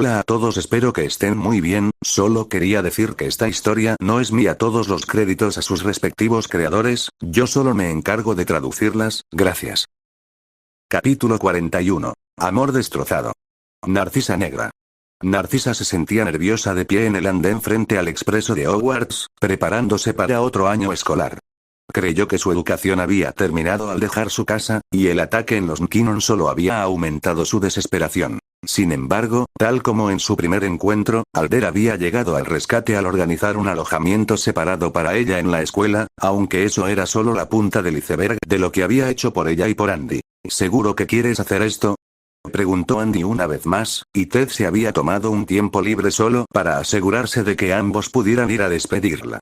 Hola a todos, espero que estén muy bien. Solo quería decir que esta historia no es mía, todos los créditos a sus respectivos creadores, yo solo me encargo de traducirlas, gracias. Capítulo 41. Amor destrozado. Narcisa negra. Narcisa se sentía nerviosa de pie en el andén frente al expreso de Hogwarts, preparándose para otro año escolar. Creyó que su educación había terminado al dejar su casa, y el ataque en los Nkinon solo había aumentado su desesperación. Sin embargo, tal como en su primer encuentro, Alder había llegado al rescate al organizar un alojamiento separado para ella en la escuela, aunque eso era solo la punta del iceberg de lo que había hecho por ella y por Andy. ¿Seguro que quieres hacer esto?, preguntó Andy una vez más, y Ted se había tomado un tiempo libre solo para asegurarse de que ambos pudieran ir a despedirla.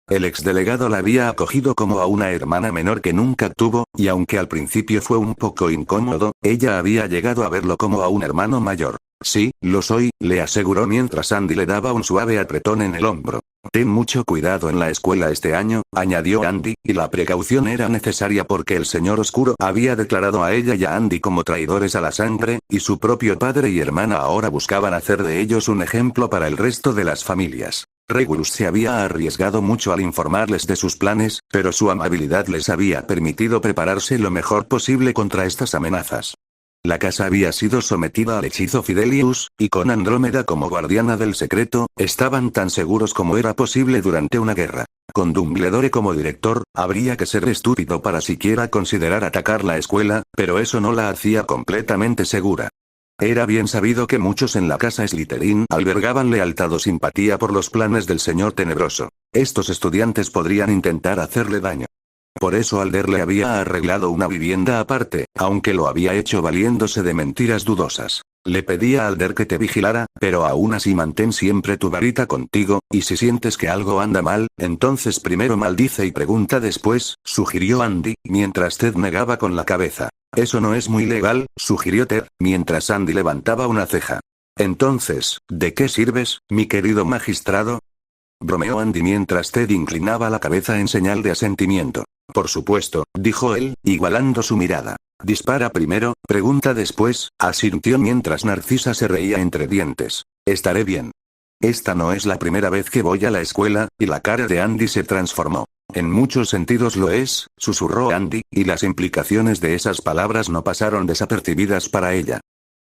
El exdelegado la había acogido como a una hermana menor que nunca tuvo, y aunque al principio fue un poco incómodo, ella había llegado a verlo como a un hermano mayor. Sí, lo soy, le aseguró mientras Andy le daba un suave apretón en el hombro. Ten mucho cuidado en la escuela este año, añadió Andy, y la precaución era necesaria porque el señor oscuro había declarado a ella y a Andy como traidores a la sangre, y su propio padre y hermana ahora buscaban hacer de ellos un ejemplo para el resto de las familias. Regulus se había arriesgado mucho al informarles de sus planes, pero su amabilidad les había permitido prepararse lo mejor posible contra estas amenazas. La casa había sido sometida al hechizo Fidelius, y con Andrómeda como guardiana del secreto, estaban tan seguros como era posible durante una guerra. Con Dumbledore como director, habría que ser estúpido para siquiera considerar atacar la escuela, pero eso no la hacía completamente segura. Era bien sabido que muchos en la casa Slytherin albergaban lealtad o simpatía por los planes del señor tenebroso. Estos estudiantes podrían intentar hacerle daño. Por eso Alder le había arreglado una vivienda aparte, aunque lo había hecho valiéndose de mentiras dudosas. Le pedía a Alder que te vigilara, pero aún así mantén siempre tu varita contigo, y si sientes que algo anda mal, entonces primero maldice y pregunta después, sugirió Andy, mientras Ted negaba con la cabeza. Eso no es muy legal, sugirió Ted, mientras Andy levantaba una ceja. Entonces, ¿de qué sirves, mi querido magistrado?, bromeó Andy mientras Ted inclinaba la cabeza en señal de asentimiento. Por supuesto, dijo él, igualando su mirada. Dispara primero, pregunta después, asintió mientras Narcisa se reía entre dientes. Estaré bien. Esta no es la primera vez que voy a la escuela, y la cara de Andy se transformó. En muchos sentidos lo es, susurró Andy, y las implicaciones de esas palabras no pasaron desapercibidas para ella.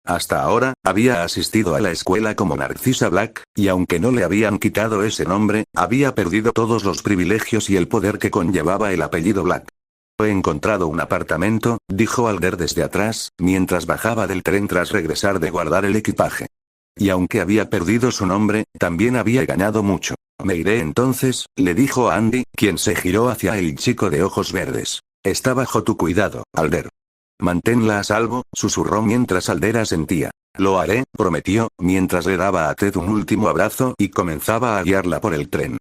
Hasta ahora, había asistido a la escuela como Narcisa Black, y aunque no le habían quitado ese nombre, había perdido todos los privilegios y el poder que conllevaba el apellido Black. He encontrado un apartamento, dijo Alder desde atrás, mientras bajaba del tren tras regresar de guardar el equipaje. Y aunque había perdido su nombre, también había ganado mucho. Me iré entonces, le dijo a Andy, quien se giró hacia el chico de ojos verdes. Está bajo tu cuidado, Alder. Manténla a salvo, susurró mientras Alder asentía. Lo haré, prometió, mientras le daba a Ted un último abrazo y comenzaba a guiarla por el tren.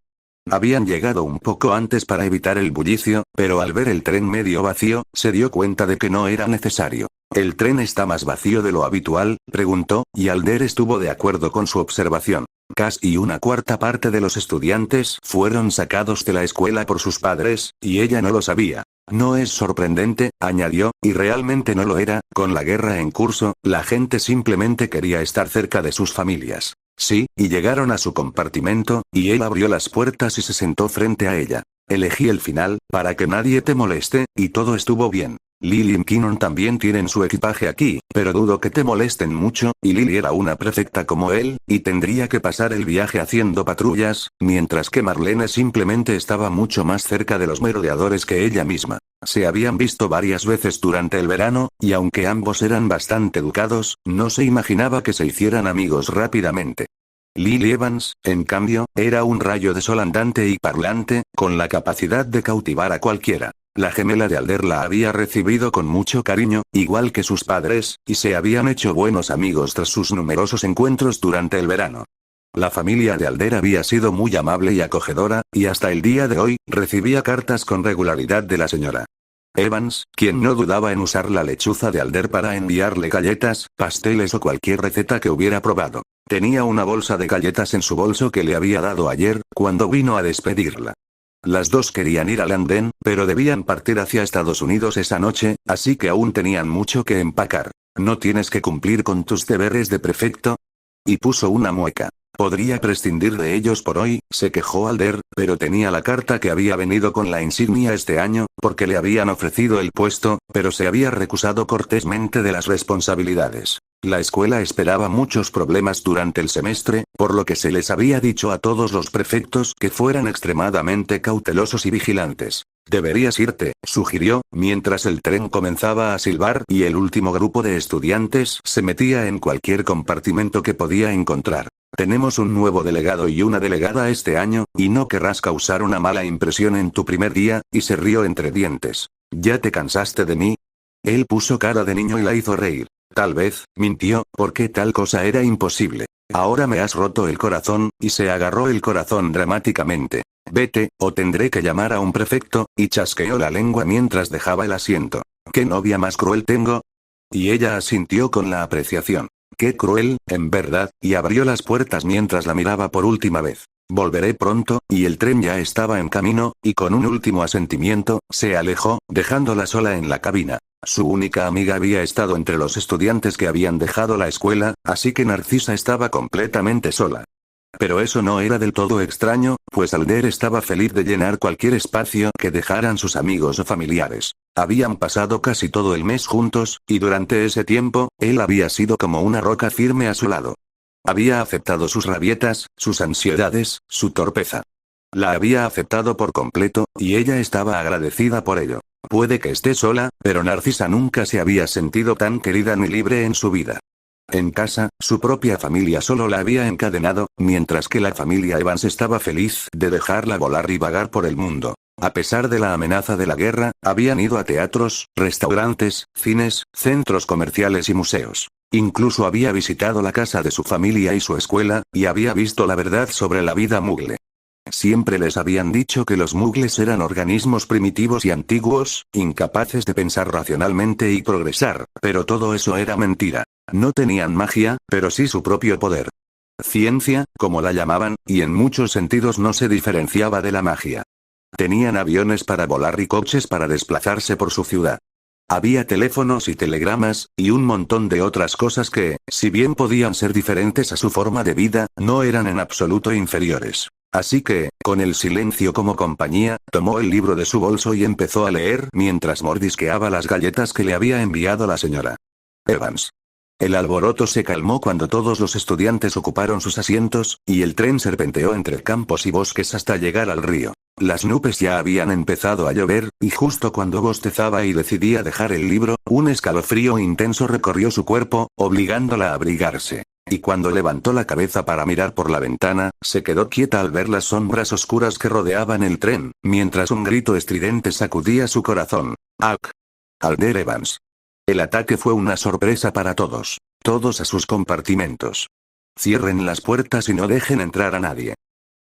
Habían llegado un poco antes para evitar el bullicio, pero al ver el tren medio vacío, se dio cuenta de que no era necesario. ¿El tren está más vacío de lo habitual?, preguntó, y Alder estuvo de acuerdo con su observación. Casi una cuarta parte de los estudiantes fueron sacados de la escuela por sus padres, y ella no lo sabía. No es sorprendente, añadió, y realmente no lo era, con la guerra en curso, la gente simplemente quería estar cerca de sus familias. Sí, y llegaron a su compartimento, y él abrió las puertas y se sentó frente a ella. Elegí el final, para que nadie te moleste, y todo estuvo bien. Lily y Nkinon también tienen su equipaje aquí, pero dudo que te molesten mucho, y Lily era una prefecta como él, y tendría que pasar el viaje haciendo patrullas, mientras que Marlene simplemente estaba mucho más cerca de los merodeadores que ella misma. Se habían visto varias veces durante el verano, y aunque ambos eran bastante educados, no se imaginaba que se hicieran amigos rápidamente. Lily Evans, en cambio, era un rayo de sol andante y parlante, con la capacidad de cautivar a cualquiera. La gemela de Alder la había recibido con mucho cariño, igual que sus padres, y se habían hecho buenos amigos tras sus numerosos encuentros durante el verano. La familia de Alder había sido muy amable y acogedora, y hasta el día de hoy, recibía cartas con regularidad de la señora Evans, quien no dudaba en usar la lechuza de Alder para enviarle galletas, pasteles o cualquier receta que hubiera probado. Tenía una bolsa de galletas en su bolso que le había dado ayer, cuando vino a despedirla. Las dos querían ir al andén, pero debían partir hacia Estados Unidos esa noche, así que aún tenían mucho que empacar. ¿No tienes que cumplir con tus deberes de prefecto?, Y puso una mueca. Podría prescindir de ellos por hoy, se quejó Alder, pero tenía la carta que había venido con la insignia este año, porque le habían ofrecido el puesto, pero se había recusado cortésmente de las responsabilidades. La escuela esperaba muchos problemas durante el semestre, por lo que se les había dicho a todos los prefectos que fueran extremadamente cautelosos y vigilantes. Deberías irte, sugirió, mientras el tren comenzaba a silbar y el último grupo de estudiantes se metía en cualquier compartimento que podía encontrar. Tenemos un nuevo delegado y una delegada este año, y no querrás causar una mala impresión en tu primer día, y se rió entre dientes. ¿Ya te cansaste de mí? Él puso cara de niño y la hizo reír. Tal vez, mintió, porque tal cosa era imposible. Ahora me has roto el corazón, y se agarró el corazón dramáticamente. Vete, o tendré que llamar a un prefecto, y chasqueó la lengua mientras dejaba el asiento. ¿Qué novia más cruel tengo? Y ella asintió con la apreciación. Qué cruel, en verdad, y abrió las puertas mientras la miraba por última vez. Volveré pronto, y el tren ya estaba en camino, y con un último asentimiento, se alejó, dejándola sola en la cabina. Su única amiga había estado entre los estudiantes que habían dejado la escuela, así que Narcisa estaba completamente sola. Pero eso no era del todo extraño, pues Alder estaba feliz de llenar cualquier espacio que dejaran sus amigos o familiares. Habían pasado casi todo el mes juntos, y durante ese tiempo, él había sido como una roca firme a su lado. Había aceptado sus rabietas, sus ansiedades, su torpeza. La había aceptado por completo, y ella estaba agradecida por ello. Puede que esté sola, pero Narcisa nunca se había sentido tan querida ni libre en su vida. En casa, su propia familia solo la había encadenado, mientras que la familia Evans estaba feliz de dejarla volar y vagar por el mundo. A pesar de la amenaza de la guerra, habían ido a teatros, restaurantes, cines, centros comerciales y museos. Incluso había visitado la casa de su familia y su escuela, y había visto la verdad sobre la vida mugle. Siempre les habían dicho que los mugles eran organismos primitivos y antiguos, incapaces de pensar racionalmente y progresar, pero todo eso era mentira. No tenían magia, pero sí su propio poder. Ciencia, como la llamaban, y en muchos sentidos no se diferenciaba de la magia. Tenían aviones para volar y coches para desplazarse por su ciudad. Había teléfonos y telegramas, y un montón de otras cosas que, si bien podían ser diferentes a su forma de vida, no eran en absoluto inferiores. Así que, con el silencio como compañía, tomó el libro de su bolso y empezó a leer mientras mordisqueaba las galletas que le había enviado la señora Evans. El alboroto se calmó cuando todos los estudiantes ocuparon sus asientos, y el tren serpenteó entre campos y bosques hasta llegar al río. Las nubes ya habían empezado a llover, y justo cuando bostezaba y decidía dejar el libro, un escalofrío intenso recorrió su cuerpo, obligándola a abrigarse. Y cuando levantó la cabeza para mirar por la ventana, se quedó quieta al ver las sombras oscuras que rodeaban el tren, mientras un grito estridente sacudía su corazón. ¡Ak! Alder Evans. El ataque fue una sorpresa para todos. Todos a sus compartimentos. Cierren las puertas y no dejen entrar a nadie.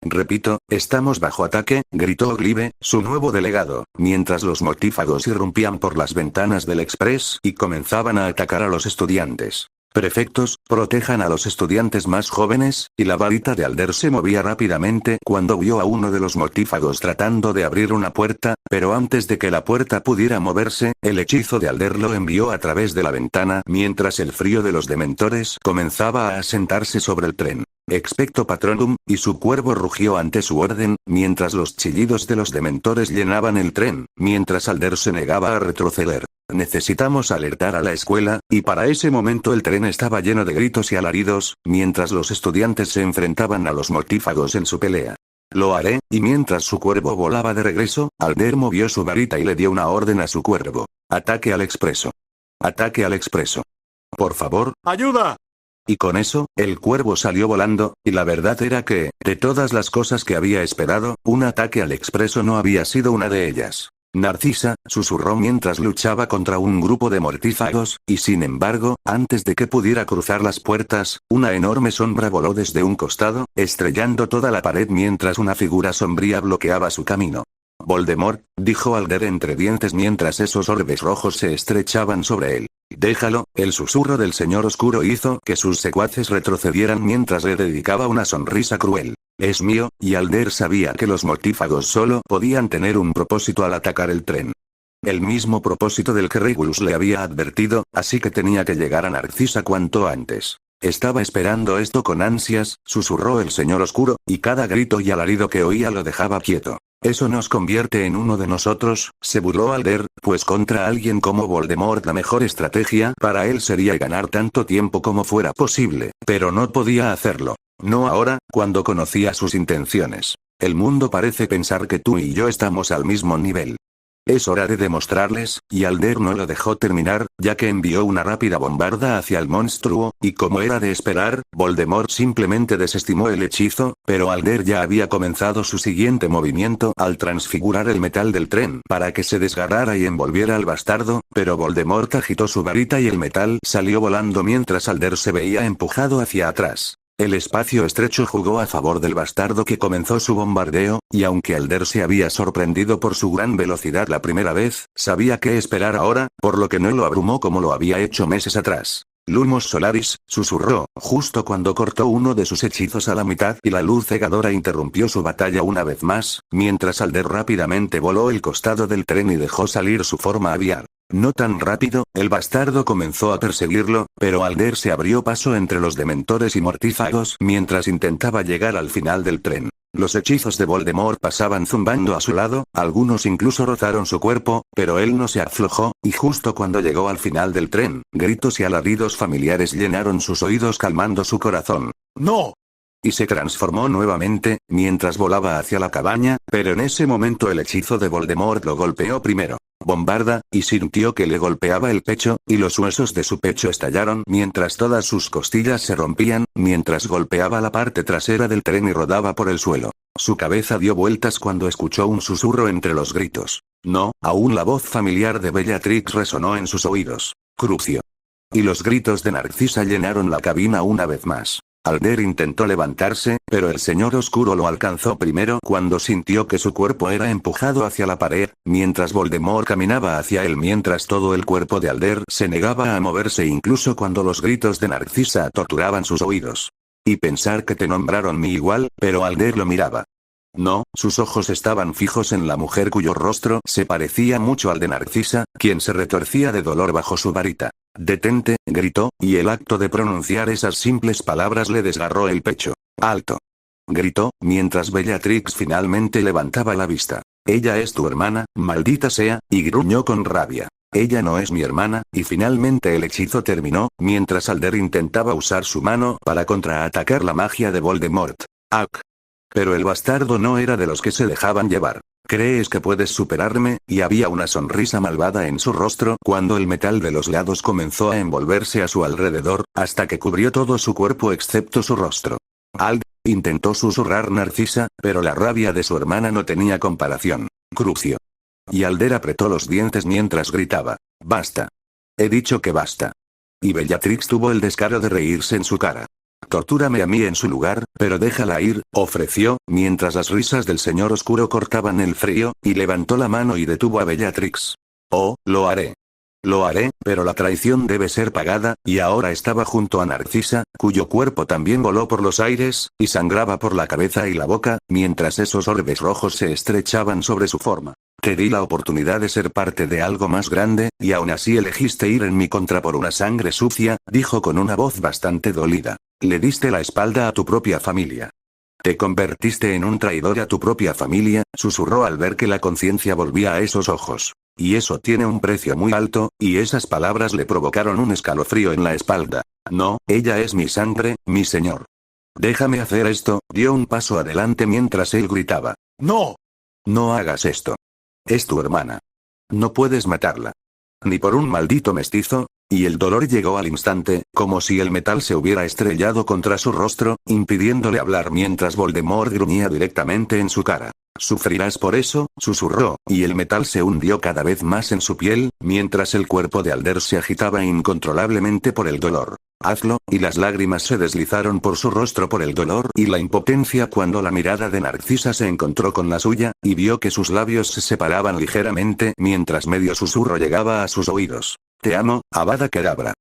Repito, estamos bajo ataque, gritó Glive, su nuevo delegado, mientras los mortífagos irrumpían por las ventanas del express y comenzaban a atacar a los estudiantes. Prefectos, protejan a los estudiantes más jóvenes, y la varita de Alder se movía rápidamente cuando vio a uno de los mortífagos tratando de abrir una puerta, pero antes de que la puerta pudiera moverse, el hechizo de Alder lo envió a través de la ventana mientras el frío de los dementores comenzaba a asentarse sobre el tren. Expecto Patronum, y su cuervo rugió ante su orden, mientras los chillidos de los dementores llenaban el tren, mientras Alder se negaba a retroceder. Necesitamos alertar a la escuela, y para ese momento el tren estaba lleno de gritos y alaridos, mientras los estudiantes se enfrentaban a los mortífagos en su pelea. Lo haré, y mientras su cuervo volaba de regreso, Alder movió su varita y le dio una orden a su cuervo. Ataque al expreso. Ataque al expreso. Por favor. ¡Ayuda! Y con eso, el cuervo salió volando, y la verdad era que, de todas las cosas que había esperado, un ataque al expreso no había sido una de ellas. Narcisa, susurró mientras luchaba contra un grupo de mortífagos, y sin embargo, antes de que pudiera cruzar las puertas, una enorme sombra voló desde un costado, estrellando toda la pared mientras una figura sombría bloqueaba su camino. Voldemort, dijo Alder entre dientes mientras esos orbes rojos se estrechaban sobre él. Déjalo, el susurro del señor oscuro hizo que sus secuaces retrocedieran mientras le dedicaba una sonrisa cruel. Es mío, y Alder sabía que los mortífagos solo podían tener un propósito al atacar el tren. El mismo propósito del que Regulus le había advertido, así que tenía que llegar a Narcisa cuanto antes. Estaba esperando esto con ansias, susurró el señor oscuro, y cada grito y alarido que oía lo dejaba quieto. Eso nos convierte en uno de nosotros, se burló Alder, pues contra alguien como Voldemort la mejor estrategia para él sería ganar tanto tiempo como fuera posible, pero no podía hacerlo. No ahora, cuando conocía sus intenciones. El mundo parece pensar que tú y yo estamos al mismo nivel. Es hora de demostrarles, y Alder no lo dejó terminar, ya que envió una rápida bombarda hacia el monstruo, y como era de esperar, Voldemort simplemente desestimó el hechizo, pero Alder ya había comenzado su siguiente movimiento al transfigurar el metal del tren para que se desgarrara y envolviera al bastardo, pero Voldemort agitó su varita y el metal salió volando mientras Alder se veía empujado hacia atrás. El espacio estrecho jugó a favor del bastardo que comenzó su bombardeo, y aunque Alder se había sorprendido por su gran velocidad la primera vez, sabía qué esperar ahora, por lo que no lo abrumó como lo había hecho meses atrás. Lumos Solaris, susurró, justo cuando cortó uno de sus hechizos a la mitad y la luz cegadora interrumpió su batalla una vez más, mientras Alder rápidamente voló el costado del tren y dejó salir su forma aviar. No tan rápido, el bastardo comenzó a perseguirlo, pero Alder se abrió paso entre los dementores y mortífagos mientras intentaba llegar al final del tren. Los hechizos de Voldemort pasaban zumbando a su lado, algunos incluso rozaron su cuerpo, pero él no se aflojó, y justo cuando llegó al final del tren, gritos y alaridos familiares llenaron sus oídos calmando su corazón. ¡No! Y se transformó nuevamente, mientras volaba hacia la cabaña, pero en ese momento el hechizo de Voldemort lo golpeó primero. Bombarda, y sintió que le golpeaba el pecho, y los huesos de su pecho estallaron mientras todas sus costillas se rompían, mientras golpeaba la parte trasera del tren y rodaba por el suelo. Su cabeza dio vueltas cuando escuchó un susurro entre los gritos. No, aún la voz familiar de Bellatrix resonó en sus oídos. Crucio. Y los gritos de Narcisa llenaron la cabina una vez más. Alder intentó levantarse, pero el señor oscuro lo alcanzó primero cuando sintió que su cuerpo era empujado hacia la pared, mientras Voldemort caminaba hacia él mientras todo el cuerpo de Alder se negaba a moverse incluso cuando los gritos de Narcisa torturaban sus oídos. Y pensar que te nombraron mi igual, pero Alder lo miraba. No, sus ojos estaban fijos en la mujer cuyo rostro se parecía mucho al de Narcisa, quien se retorcía de dolor bajo su varita. Detente, gritó, y el acto de pronunciar esas simples palabras le desgarró el pecho. Alto. Gritó, mientras Bellatrix finalmente levantaba la vista. Ella es tu hermana, maldita sea, y gruñó con rabia. Ella no es mi hermana, y finalmente el hechizo terminó, mientras Alder intentaba usar su mano para contraatacar la magia de Voldemort. ¡Auk! Pero el bastardo no era de los que se dejaban llevar. ¿Crees que puedes superarme? Y había una sonrisa malvada en su rostro cuando el metal de los lados comenzó a envolverse a su alrededor, hasta que cubrió todo su cuerpo excepto su rostro. Ald, intentó susurrar Narcisa, pero la rabia de su hermana no tenía comparación. Crucio. Y Alder apretó los dientes mientras gritaba. Basta. He dicho que basta. Y Bellatrix tuvo el descaro de reírse en su cara. Tortúrame a mí en su lugar, pero déjala ir, ofreció, mientras las risas del señor oscuro cortaban el frío, y levantó la mano y detuvo a Bellatrix. Oh, lo haré. Lo haré, pero la traición debe ser pagada, y ahora estaba junto a Narcisa, cuyo cuerpo también voló por los aires, y sangraba por la cabeza y la boca, mientras esos orbes rojos se estrechaban sobre su forma. Te di la oportunidad de ser parte de algo más grande, y aún así elegiste ir en mi contra por una sangre sucia, dijo con una voz bastante dolida. Le diste la espalda a tu propia familia. Te convertiste en un traidor a tu propia familia, susurró al ver que la conciencia volvía a esos ojos. Y eso tiene un precio muy alto, y esas palabras le provocaron un escalofrío en la espalda. No, ella es mi sangre, mi señor. Déjame hacer esto, dio un paso adelante mientras él gritaba. ¡No! No hagas esto. Es tu hermana. No puedes matarla. Ni por un maldito mestizo. Y el dolor llegó al instante, como si el metal se hubiera estrellado contra su rostro, impidiéndole hablar mientras Voldemort gruñía directamente en su cara. Sufrirás por eso, susurró, y el metal se hundió cada vez más en su piel, mientras el cuerpo de Alder se agitaba incontrolablemente por el dolor. Hazlo, y las lágrimas se deslizaron por su rostro por el dolor y la impotencia cuando la mirada de Narcisa se encontró con la suya, y vio que sus labios se separaban ligeramente mientras medio susurro llegaba a sus oídos. Te amo, Avada Kedavra.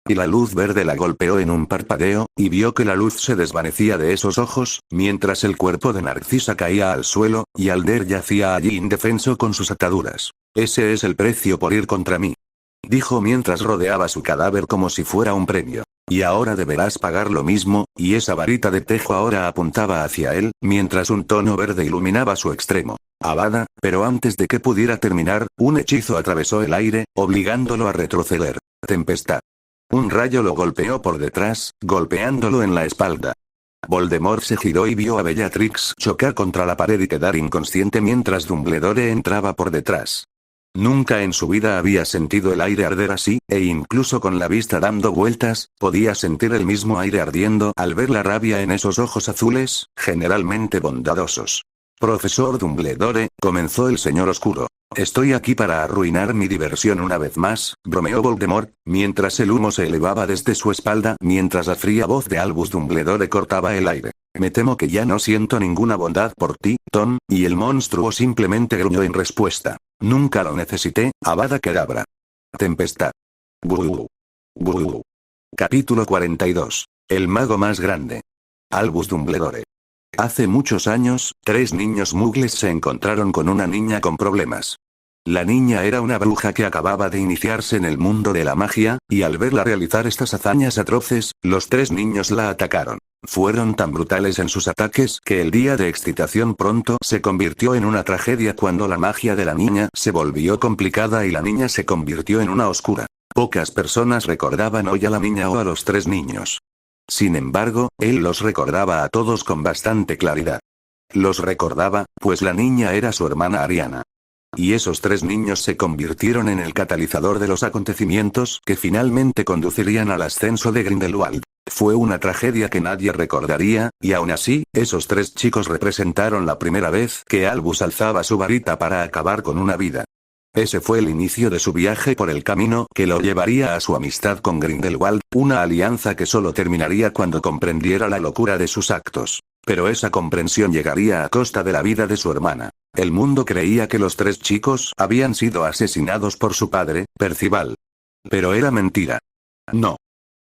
Y la luz verde la golpeó en un parpadeo, y vio que la luz se desvanecía de esos ojos, mientras el cuerpo de Narcisa caía al suelo, y Alder yacía allí indefenso con sus ataduras. Ese es el precio por ir contra mí. dijo mientras rodeaba su cadáver como si fuera un premio. Y ahora deberás pagar lo mismo, y esa varita de tejo ahora apuntaba hacia él, mientras un tono verde iluminaba su extremo. Avada, pero antes de que pudiera terminar, un hechizo atravesó el aire, obligándolo a retroceder. Tempestad. Un rayo lo golpeó por detrás, golpeándolo en la espalda. Voldemort se giró y vio a Bellatrix chocar contra la pared y quedar inconsciente mientras Dumbledore entraba por detrás. Nunca en su vida había sentido el aire arder así, e incluso con la vista dando vueltas, podía sentir el mismo aire ardiendo al ver la rabia en esos ojos azules, generalmente bondadosos. Profesor Dumbledore, comenzó el señor oscuro. Estoy aquí para arruinar mi diversión una vez más, bromeó Voldemort, mientras el humo se elevaba desde su espalda mientras la fría voz de Albus Dumbledore cortaba el aire. Me temo que ya no siento ninguna bondad por ti, Tom, y el monstruo simplemente gruñó en respuesta. Nunca lo necesité, Avada Kedavra. Tempestad. Buh. Buh. Capítulo 42. El mago más grande. Albus Dumbledore. Hace muchos años, 3 niños muggles se encontraron con una niña con problemas. La niña era una bruja que acababa de iniciarse en el mundo de la magia, y al verla realizar estas hazañas atroces, los 3 niños la atacaron. Fueron tan brutales en sus ataques que el día de excitación pronto se convirtió en una tragedia cuando la magia de la niña se volvió complicada y la niña se convirtió en una oscura. Pocas personas recordaban hoy a la niña o a los 3 niños. Sin embargo, él los recordaba a todos con bastante claridad. Los recordaba, pues la niña era su hermana Ariana. Y esos 3 niños se convirtieron en el catalizador de los acontecimientos que finalmente conducirían al ascenso de Grindelwald. Fue una tragedia que nadie recordaría, y aún así, esos 3 chicos representaron la primera vez que Albus alzaba su varita para acabar con una vida. Ese fue el inicio de su viaje por el camino que lo llevaría a su amistad con Grindelwald, una alianza que solo terminaría cuando comprendiera la locura de sus actos. Pero esa comprensión llegaría a costa de la vida de su hermana. El mundo creía que los 3 chicos habían sido asesinados por su padre, Percival. Pero era mentira. No.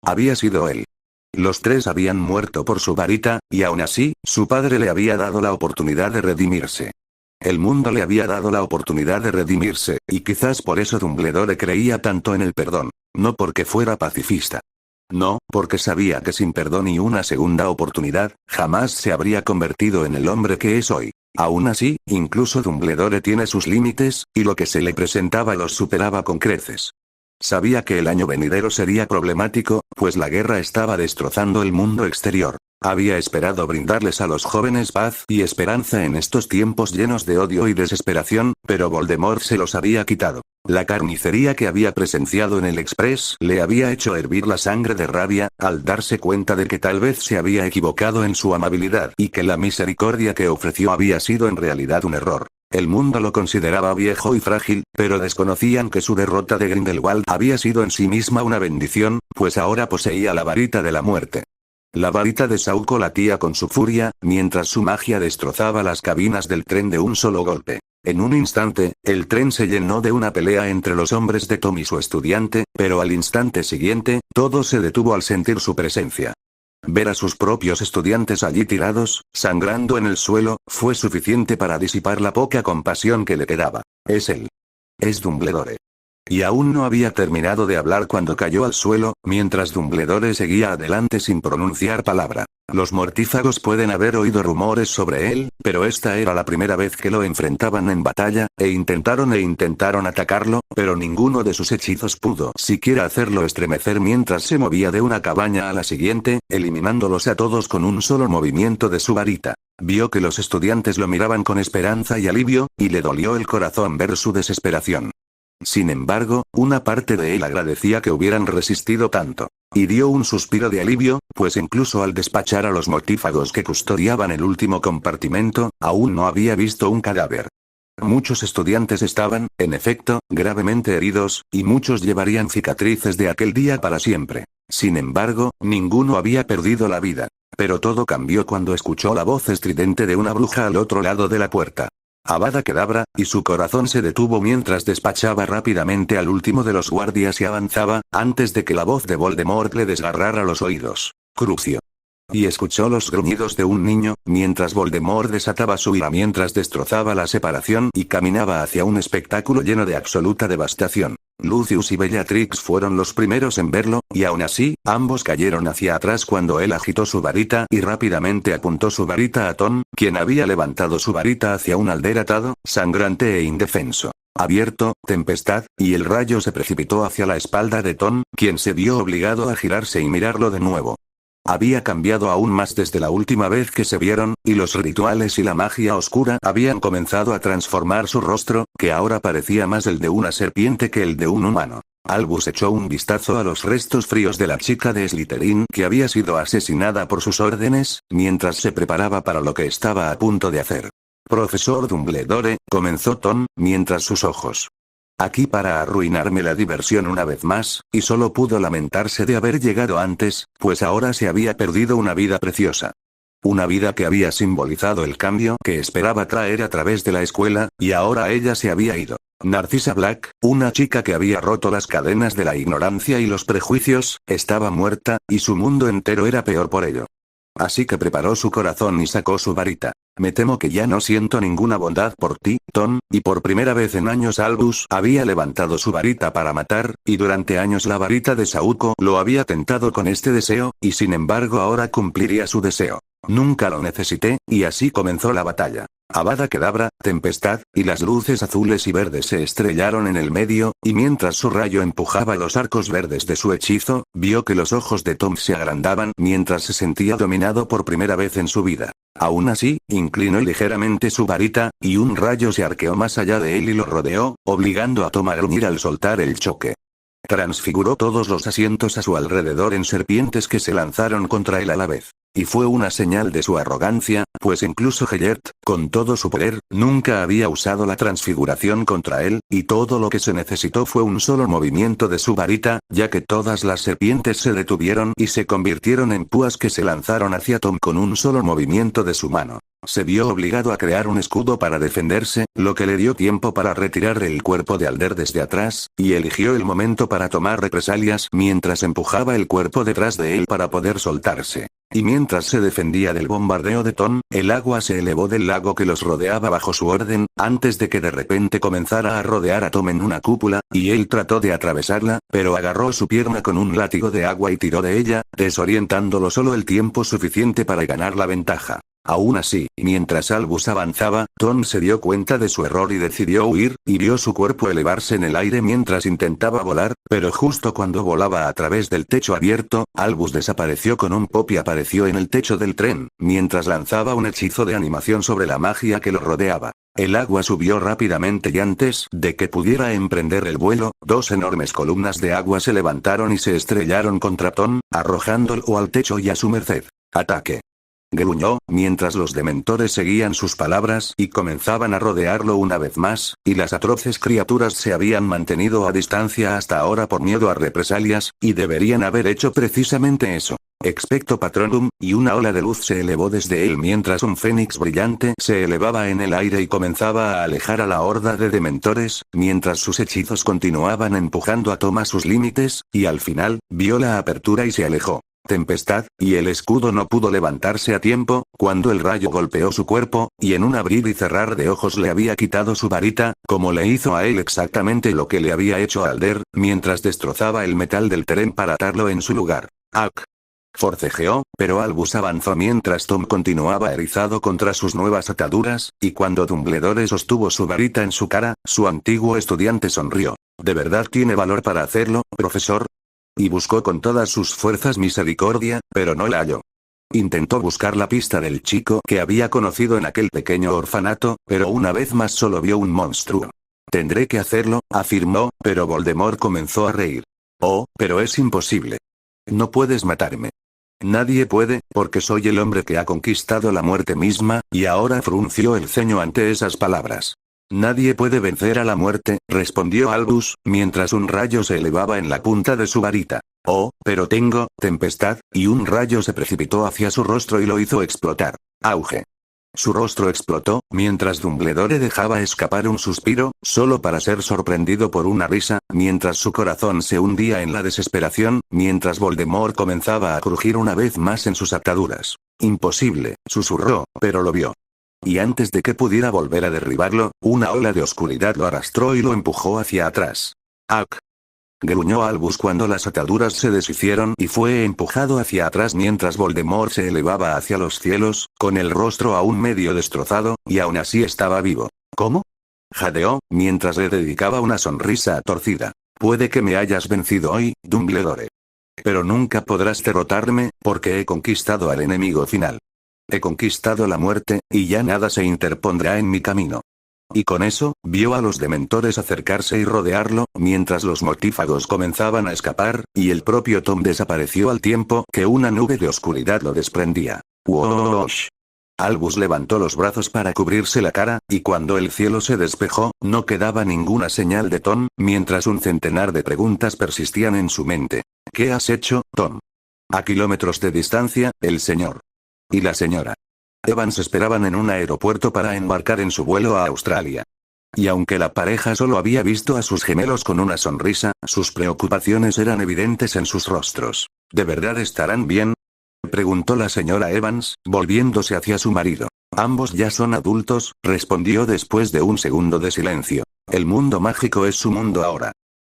Había sido él. Los 3 habían muerto por su varita, y aún así, su padre le había dado la oportunidad de redimirse. El mundo le había dado la oportunidad de redimirse, y quizás por eso Dumbledore creía tanto en el perdón. No porque fuera pacifista. No, porque sabía que sin perdón y una segunda oportunidad, jamás se habría convertido en el hombre que es hoy. Aún así, incluso Dumbledore tiene sus límites, y lo que se le presentaba los superaba con creces. Sabía que el año venidero sería problemático, pues la guerra estaba destrozando el mundo exterior. Había esperado brindarles a los jóvenes paz y esperanza en estos tiempos llenos de odio y desesperación, pero Voldemort se los había quitado. La carnicería que había presenciado en el Express le había hecho hervir la sangre de rabia, al darse cuenta de que tal vez se había equivocado en su amabilidad y que la misericordia que ofreció había sido en realidad un error. El mundo lo consideraba viejo y frágil, pero desconocían que su derrota de Grindelwald había sido en sí misma una bendición, pues ahora poseía la varita de la muerte. La varita de Sauco latía con su furia, mientras su magia destrozaba las cabinas del tren de un solo golpe. En un instante, el tren se llenó de una pelea entre los hombres de Tom y su estudiante, pero al instante siguiente, todo se detuvo al sentir su presencia. Ver a sus propios estudiantes allí tirados, sangrando en el suelo, fue suficiente para disipar la poca compasión que le quedaba. Es él. Es Dumbledore. Y aún no había terminado de hablar cuando cayó al suelo, mientras Dumbledore seguía adelante sin pronunciar palabra. Los mortífagos pueden haber oído rumores sobre él, pero esta era la primera vez que lo enfrentaban en batalla, e intentaron atacarlo, pero ninguno de sus hechizos pudo siquiera hacerlo estremecer mientras se movía de una cabaña a la siguiente, eliminándolos a todos con un solo movimiento de su varita. Vio que los estudiantes lo miraban con esperanza y alivio, y le dolió el corazón ver su desesperación. Sin embargo, una parte de él agradecía que hubieran resistido tanto. Y dio un suspiro de alivio, pues incluso al despachar a los mortífagos que custodiaban el último compartimento, aún no había visto un cadáver. Muchos estudiantes estaban, en efecto, gravemente heridos, y muchos llevarían cicatrices de aquel día para siempre. Sin embargo, ninguno había perdido la vida. Pero todo cambió cuando escuchó la voz estridente de una bruja al otro lado de la puerta. Avada Kedavra, y su corazón se detuvo mientras despachaba rápidamente al último de los guardias y avanzaba, antes de que la voz de Voldemort le desgarrara los oídos. Crucio. Y escuchó los gruñidos de un niño, mientras Voldemort desataba su ira mientras destrozaba la separación y caminaba hacia un espectáculo lleno de absoluta devastación. Lucius y Bellatrix fueron los primeros en verlo, y aún así, ambos cayeron hacia atrás cuando él agitó su varita y rápidamente apuntó su varita a Tom, quien había levantado su varita hacia un alder atado, sangrante e indefenso. Abierto, Tempestad, y el rayo se precipitó hacia la espalda de Tom, quien se vio obligado a girarse y mirarlo de nuevo. Había cambiado aún más desde la última vez que se vieron, y los rituales y la magia oscura habían comenzado a transformar su rostro, que ahora parecía más el de una serpiente que el de un humano. Albus echó un vistazo a los restos fríos de la chica de Slytherin que había sido asesinada por sus órdenes, mientras se preparaba para lo que estaba a punto de hacer. Profesor Dumbledore, comenzó Tom, mientras sus ojos. Aquí para arruinarme la diversión una vez más, y solo pudo lamentarse de haber llegado antes, pues ahora se había perdido una vida preciosa. Una vida que había simbolizado el cambio que esperaba traer a través de la escuela, y ahora ella se había ido. Narcissa Black, una chica que había roto las cadenas de la ignorancia y los prejuicios, estaba muerta, y su mundo entero era peor por ello. Así que preparó su corazón y sacó su varita. Me temo que ya no siento ninguna bondad por ti, Tom, y por primera vez en años Albus había levantado su varita para matar, y durante años la varita de Saúco lo había tentado con este deseo, y sin embargo ahora cumpliría su deseo. Nunca lo necesité, y así comenzó la batalla. Avada Kedavra, Tempestad, y las luces azules y verdes se estrellaron en el medio, y mientras su rayo empujaba los arcos verdes de su hechizo, vio que los ojos de Tom se agrandaban mientras se sentía dominado por primera vez en su vida. Aún así, inclinó ligeramente su varita, y un rayo se arqueó más allá de él y lo rodeó, obligando a Tom a gruñir al soltar el choque. Transfiguró todos los asientos a su alrededor en serpientes que se lanzaron contra él a la vez. Y fue una señal de su arrogancia, pues incluso Gellert, con todo su poder, nunca había usado la transfiguración contra él, y todo lo que se necesitó fue un solo movimiento de su varita, ya que todas las serpientes se detuvieron y se convirtieron en púas que se lanzaron hacia Tom con un solo movimiento de su mano. Se vio obligado a crear un escudo para defenderse, lo que le dio tiempo para retirar el cuerpo de Alder desde atrás, y eligió el momento para tomar represalias mientras empujaba el cuerpo detrás de él para poder soltarse. Y mientras se defendía del bombardeo de Tom, el agua se elevó del lago que los rodeaba bajo su orden, antes de que de repente comenzara a rodear a Tom en una cúpula, y él trató de atravesarla, pero agarró su pierna con un látigo de agua y tiró de ella, desorientándolo solo el tiempo suficiente para ganar la ventaja. Aún así, mientras Albus avanzaba, Tom se dio cuenta de su error y decidió huir, y vio su cuerpo elevarse en el aire mientras intentaba volar, pero justo cuando volaba a través del techo abierto, Albus desapareció con un pop y apareció en el techo del tren, mientras lanzaba un hechizo de animación sobre la magia que lo rodeaba. El agua subió rápidamente y antes de que pudiera emprender el vuelo, dos enormes columnas de agua se levantaron y se estrellaron contra Tom, arrojándolo al techo y a su merced. ¡Ataque! Gruñó, mientras los dementores seguían sus palabras y comenzaban a rodearlo una vez más, y las atroces criaturas se habían mantenido a distancia hasta ahora por miedo a represalias, y deberían haber hecho precisamente eso. Expecto Patronum, y una ola de luz se elevó desde él mientras un fénix brillante se elevaba en el aire y comenzaba a alejar a la horda de dementores, mientras sus hechizos continuaban empujando a Tom a sus límites, y al final, vio la apertura y se alejó. Tempestad, y el escudo no pudo levantarse a tiempo, cuando el rayo golpeó su cuerpo, y en un abrir y cerrar de ojos le había quitado su varita, como le hizo a él exactamente lo que le había hecho a Alder, mientras destrozaba el metal del tren para atarlo en su lugar. ¡Ak! Forcejeó, pero Albus avanzó mientras Tom continuaba erizado contra sus nuevas ataduras, y cuando Dumbledore sostuvo su varita en su cara, su antiguo estudiante sonrió. ¿De verdad tiene valor para hacerlo, profesor? Y buscó con todas sus fuerzas misericordia, pero no la halló. Intentó buscar la pista del chico que había conocido en aquel pequeño orfanato, pero una vez más solo vio un monstruo. Tendré que hacerlo, afirmó, pero Voldemort comenzó a reír. Oh, pero es imposible. No puedes matarme. Nadie puede, porque soy el hombre que ha conquistado la muerte misma, y ahora frunció el ceño ante esas palabras. Nadie puede vencer a la muerte, respondió Albus, mientras un rayo se elevaba en la punta de su varita. Oh, pero tengo, Tempestad, y un rayo se precipitó hacia su rostro y lo hizo explotar. Auge. Su rostro explotó, mientras Dumbledore dejaba escapar un suspiro, solo para ser sorprendido por una risa, mientras su corazón se hundía en la desesperación, mientras Voldemort comenzaba a crujir una vez más en sus ataduras. Imposible, susurró, pero lo vio. Y antes de que pudiera volver a derribarlo, una ola de oscuridad lo arrastró y lo empujó hacia atrás. ¡Ak! gruñó Albus cuando las ataduras se deshicieron y fue empujado hacia atrás mientras Voldemort se elevaba hacia los cielos, con el rostro aún medio destrozado, y aún así estaba vivo. ¿Cómo? Jadeó, mientras le dedicaba una sonrisa torcida. Puede que me hayas vencido hoy, Dumbledore. Pero nunca podrás derrotarme, porque he conquistado al enemigo final. He conquistado la muerte, y ya nada se interpondrá en mi camino. Y con eso, vio a los dementores acercarse y rodearlo, mientras los mortífagos comenzaban a escapar, y el propio Tom desapareció al tiempo que una nube de oscuridad lo desprendía. ¡Woosh! Albus levantó los brazos para cubrirse la cara, y cuando el cielo se despejó, no quedaba ninguna señal de Tom, mientras un centenar de preguntas persistían en su mente. ¿Qué has hecho, Tom? A kilómetros de distancia, el señor. Y la señora Evans esperaban en un aeropuerto para embarcar en su vuelo a Australia. Y aunque la pareja solo había visto a sus gemelos con una sonrisa, sus preocupaciones eran evidentes en sus rostros. ¿De verdad estarán bien? Preguntó la señora Evans, volviéndose hacia su marido. Ambos ya son adultos, respondió después de un segundo de silencio. El mundo mágico es su mundo ahora.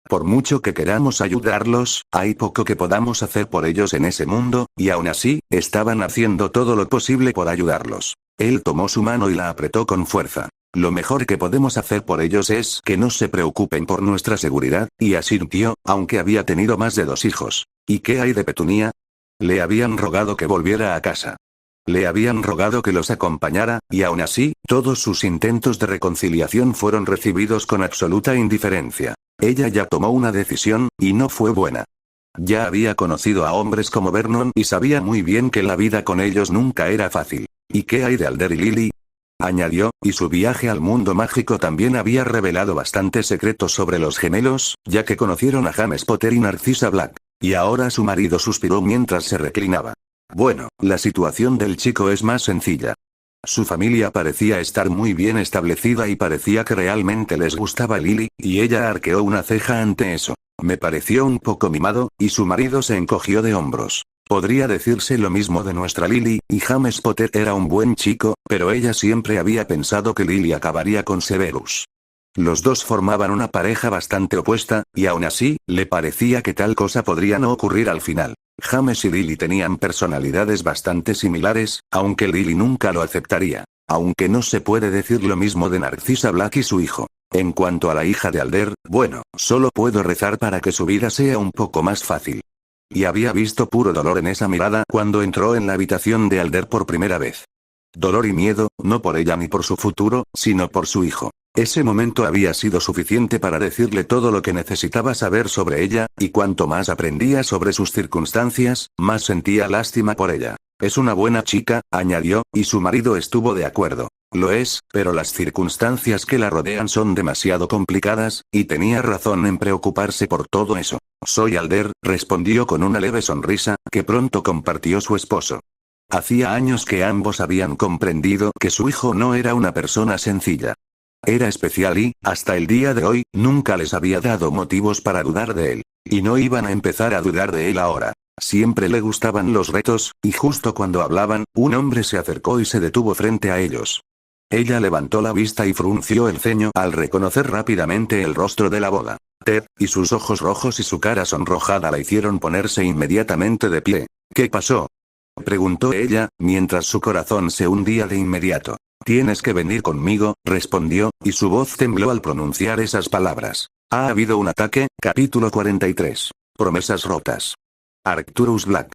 Por mucho que queramos ayudarlos, hay poco que podamos hacer por ellos en ese mundo, y aún así, estaban haciendo todo lo posible por ayudarlos. Él tomó su mano y la apretó con fuerza. Lo mejor que podemos hacer por ellos es que no se preocupen por nuestra seguridad, y asintió, aunque había tenido más de 2 hijos. ¿Y qué hay de Petunia? Le habían rogado que volviera a casa. Le habían rogado que los acompañara, y aún así, todos sus intentos de reconciliación fueron recibidos con absoluta indiferencia. Ella ya tomó una decisión, y no fue buena. Ya había conocido a hombres como Vernon y sabía muy bien que la vida con ellos nunca era fácil. ¿Y qué hay de Alder y Lily? Añadió, y su viaje al mundo mágico también había revelado bastantes secretos sobre los gemelos, ya que conocieron a James Potter y Narcissa Black. Y ahora su marido suspiró mientras se reclinaba. Bueno, la situación del chico es más sencilla. Su familia parecía estar muy bien establecida y parecía que realmente les gustaba Lily, y ella arqueó una ceja ante eso. Me pareció un poco mimado, y su marido se encogió de hombros. Podría decirse lo mismo de nuestra Lily, y James Potter era un buen chico, pero ella siempre había pensado que Lily acabaría con Severus. Los dos formaban una pareja bastante opuesta, y aún así, le parecía que tal cosa podría no ocurrir al final. James y Lily tenían personalidades bastante similares, aunque Lily nunca lo aceptaría. Aunque no se puede decir lo mismo de Narcissa Black y su hijo. En cuanto a la hija de Alder, bueno, solo puedo rezar para que su vida sea un poco más fácil. Y había visto puro dolor en esa mirada cuando entró en la habitación de Alder por primera vez. Dolor y miedo, no por ella ni por su futuro, sino por su hijo. Ese momento había sido suficiente para decirle todo lo que necesitaba saber sobre ella, y cuanto más aprendía sobre sus circunstancias, más sentía lástima por ella. Es una buena chica, añadió, y su marido estuvo de acuerdo. Lo es, pero las circunstancias que la rodean son demasiado complicadas, y tenía razón en preocuparse por todo eso. Soy Alder, respondió con una leve sonrisa, que pronto compartió su esposo. Hacía años que ambos habían comprendido que su hijo no era una persona sencilla. Era especial y, hasta el día de hoy, nunca les había dado motivos para dudar de él. Y no iban a empezar a dudar de él ahora. Siempre le gustaban los retos, y justo cuando hablaban, un hombre se acercó y se detuvo frente a ellos. Ella levantó la vista y frunció el ceño al reconocer rápidamente el rostro de la boda. Ted, y sus ojos rojos y su cara sonrojada la hicieron ponerse inmediatamente de pie. ¿Qué pasó? Preguntó ella, mientras su corazón se hundía de inmediato. Tienes que venir conmigo, respondió, y su voz tembló al pronunciar esas palabras. Ha habido un ataque, capítulo 43. Promesas rotas. Arcturus Black.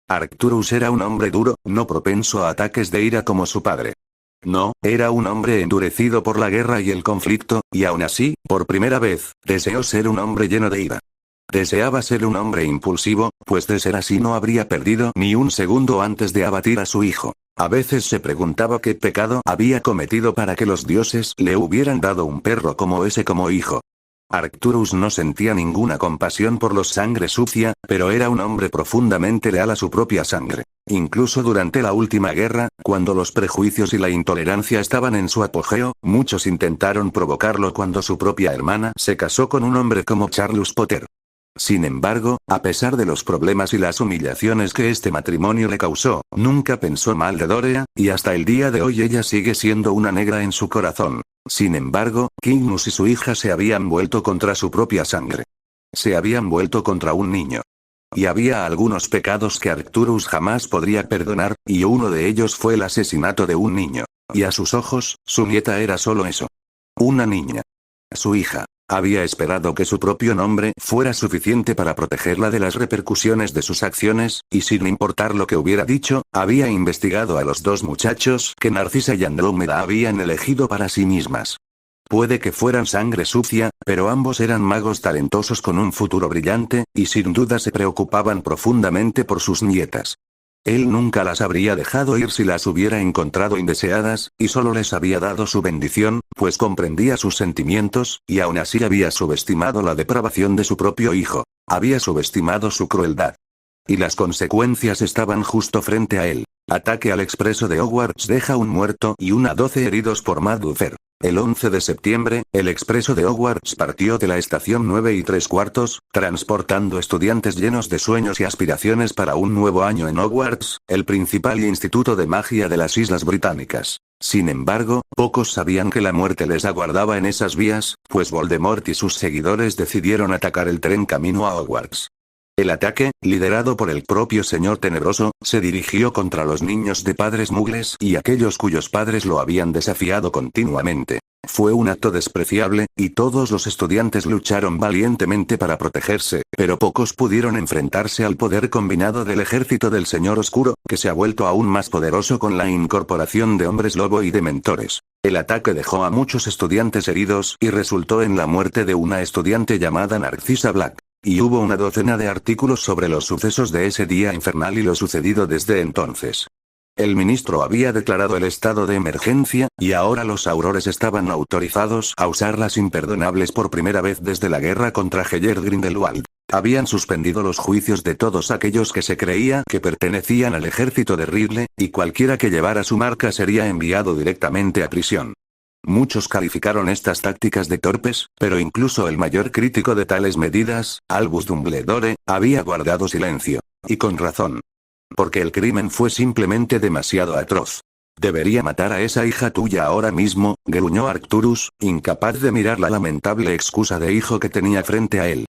Arcturus era un hombre duro, no propenso a ataques de ira como su padre. No, era un hombre endurecido por la guerra y el conflicto, y aún así, por primera vez, deseó ser un hombre lleno de ira. Deseaba ser un hombre impulsivo, pues de ser así no habría perdido ni un segundo antes de abatir a su hijo. A veces se preguntaba qué pecado había cometido para que los dioses le hubieran dado un perro como ese como hijo. Arcturus no sentía ninguna compasión por los sangre sucia, pero era un hombre profundamente leal a su propia sangre. Incluso durante la última guerra, cuando los prejuicios y la intolerancia estaban en su apogeo, muchos intentaron provocarlo cuando su propia hermana se casó con un hombre como Charles Potter. Sin embargo, a pesar de los problemas y las humillaciones que este matrimonio le causó, nunca pensó mal de Dorea, y hasta el día de hoy ella sigue siendo una negra en su corazón. Sin embargo, Cygnus y su hija se habían vuelto contra su propia sangre. Se habían vuelto contra un niño. Y había algunos pecados que Arcturus jamás podría perdonar, y uno de ellos fue el asesinato de un niño. Y a sus ojos, su nieta era solo eso. Una niña. Su hija. Había esperado que su propio nombre fuera suficiente para protegerla de las repercusiones de sus acciones, y sin importar lo que hubiera dicho, había investigado a los dos muchachos que Narcisa y Andrómeda habían elegido para sí mismas. Puede que fueran sangre sucia, pero ambos eran magos talentosos con un futuro brillante, y sin duda se preocupaban profundamente por sus nietas. Él nunca las habría dejado ir si las hubiera encontrado indeseadas, y solo les había dado su bendición, pues comprendía sus sentimientos, y aún así había subestimado la depravación de su propio hijo. Había subestimado su crueldad. Y las consecuencias estaban justo frente a él. Ataque al expreso de Hogwarts deja un muerto y 12 heridos por Mad Duffer. El 11 de septiembre, el expreso de Hogwarts partió de la estación 9 3/4, transportando estudiantes llenos de sueños y aspiraciones para un nuevo año en Hogwarts, el principal instituto de magia de las Islas Británicas. Sin embargo, pocos sabían que la muerte les aguardaba en esas vías, pues Voldemort y sus seguidores decidieron atacar el tren camino a Hogwarts. El ataque, liderado por el propio Señor Tenebroso, se dirigió contra los niños de padres mugles y aquellos cuyos padres lo habían desafiado continuamente. Fue un acto despreciable, y todos los estudiantes lucharon valientemente para protegerse, pero pocos pudieron enfrentarse al poder combinado del ejército del Señor Oscuro, que se ha vuelto aún más poderoso con la incorporación de hombres lobo y de mentores. El ataque dejó a muchos estudiantes heridos y resultó en la muerte de una estudiante llamada Narcisa Black. Y hubo una docena de artículos sobre los sucesos de ese día infernal y lo sucedido desde entonces. El ministro había declarado el estado de emergencia, y ahora los aurores estaban autorizados a usar las imperdonables por primera vez desde la guerra contra Heller Grindelwald. Habían suspendido los juicios de todos aquellos que se creía que pertenecían al ejército de Ridley, y cualquiera que llevara su marca sería enviado directamente a prisión. Muchos calificaron estas tácticas de torpes, pero incluso el mayor crítico de tales medidas, Albus Dumbledore, había guardado silencio. Y con razón. Porque el crimen fue simplemente demasiado atroz. Debería matar a esa hija tuya ahora mismo, gruñó Arcturus, incapaz de mirar la lamentable excusa de hijo que tenía frente a él.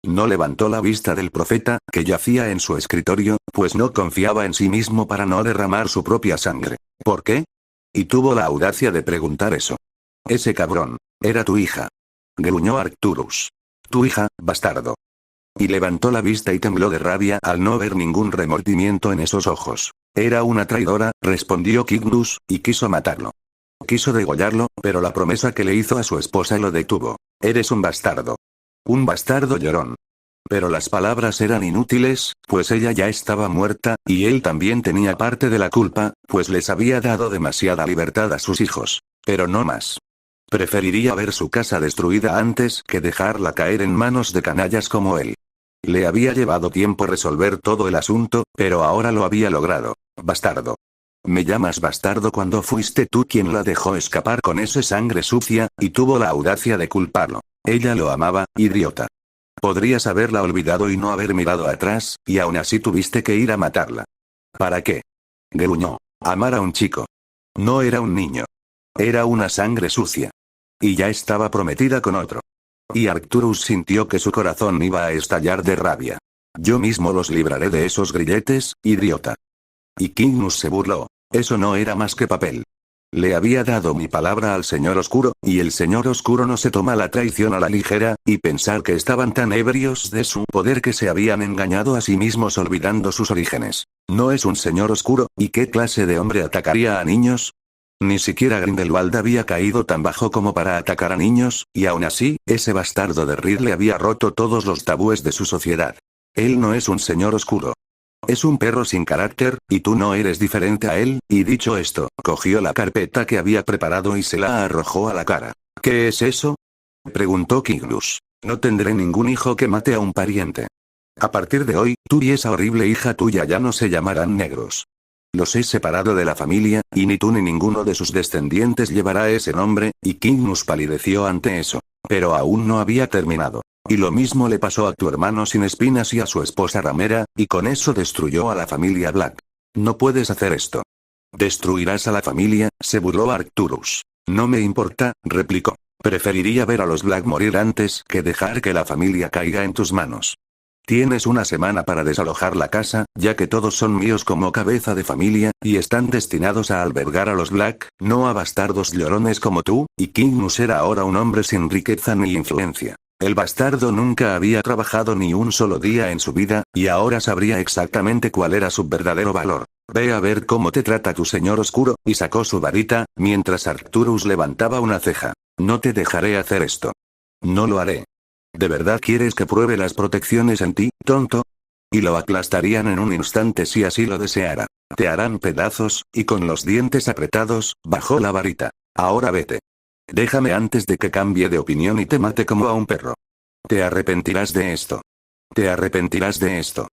No levantó la vista del profeta, que yacía en su escritorio, pues no confiaba en sí mismo para no derramar su propia sangre. ¿Por qué? Y tuvo la audacia de preguntar eso. Ese cabrón. Era tu hija. Gruñó Arcturus. Tu hija, bastardo. Y levantó la vista y tembló de rabia al no ver ningún remordimiento en esos ojos. Era una traidora, respondió Cygnus, y quiso matarlo. Quiso degollarlo, pero la promesa que le hizo a su esposa lo detuvo. Eres un bastardo. Un bastardo llorón. Pero las palabras eran inútiles, pues ella ya estaba muerta, y él también tenía parte de la culpa, pues les había dado demasiada libertad a sus hijos. Pero no más. Preferiría ver su casa destruida antes que dejarla caer en manos de canallas como él. Le había llevado tiempo resolver todo el asunto, pero ahora lo había logrado. Bastardo. Me llamas bastardo cuando fuiste tú quien la dejó escapar con esa sangre sucia, y tuvo la audacia de culparlo. Ella lo amaba, idiota. Podrías haberla olvidado y no haber mirado atrás, y aún así tuviste que ir a matarla. ¿Para qué? Gruñó. Amar a un chico. No era un niño. Era una sangre sucia. Y ya estaba prometida con otro. Y Arcturus sintió que su corazón iba a estallar de rabia. Yo mismo los libraré de esos grilletes, idiota. Y Cygnus se burló. Eso no era más que papel. Le había dado mi palabra al Señor Oscuro, y el Señor Oscuro no se toma la traición a la ligera, y pensar que estaban tan ebrios de su poder que se habían engañado a sí mismos olvidando sus orígenes. No es un Señor Oscuro, ¿y qué clase de hombre atacaría a niños? Ni siquiera Grindelwald había caído tan bajo como para atacar a niños, y aún así, ese bastardo de Ridley había roto todos los tabúes de su sociedad. Él no es un Señor Oscuro. Es un perro sin carácter, y tú no eres diferente a él, y dicho esto, cogió la carpeta que había preparado y se la arrojó a la cara. ¿Qué es eso? Preguntó Cygnus. No tendré ningún hijo que mate a un pariente. A partir de hoy, tú y esa horrible hija tuya ya no se llamarán negros. Los he separado de la familia, y ni tú ni ninguno de sus descendientes llevará ese nombre, y Cygnus palideció ante eso. Pero aún no había terminado. Y lo mismo le pasó a tu hermano Sin Espinas y a su esposa Ramera, y con eso destruyó a la familia Black. No puedes hacer esto. ¿Destruirás a la familia?, se burló Arcturus. No me importa, replicó. Preferiría ver a los Black morir antes que dejar que la familia caiga en tus manos. Tienes una semana para desalojar la casa, ya que todos son míos como cabeza de familia, y están destinados a albergar a los Black, no a bastardos llorones como tú, y Kingnus era ahora un hombre sin riqueza ni influencia. El bastardo nunca había trabajado ni un solo día en su vida, y ahora sabría exactamente cuál era su verdadero valor. Ve a ver cómo te trata tu señor oscuro, y sacó su varita, mientras Arcturus levantaba una ceja. No te dejaré hacer esto. No lo haré. ¿De verdad quieres que pruebe las protecciones en ti, tonto? Y lo aplastarían en un instante si así lo deseara. Te harán pedazos, y con los dientes apretados, bajó la varita. Ahora vete. Déjame antes de que cambie de opinión y te mate como a un perro. Te arrepentirás de esto. Te arrepentirás de esto.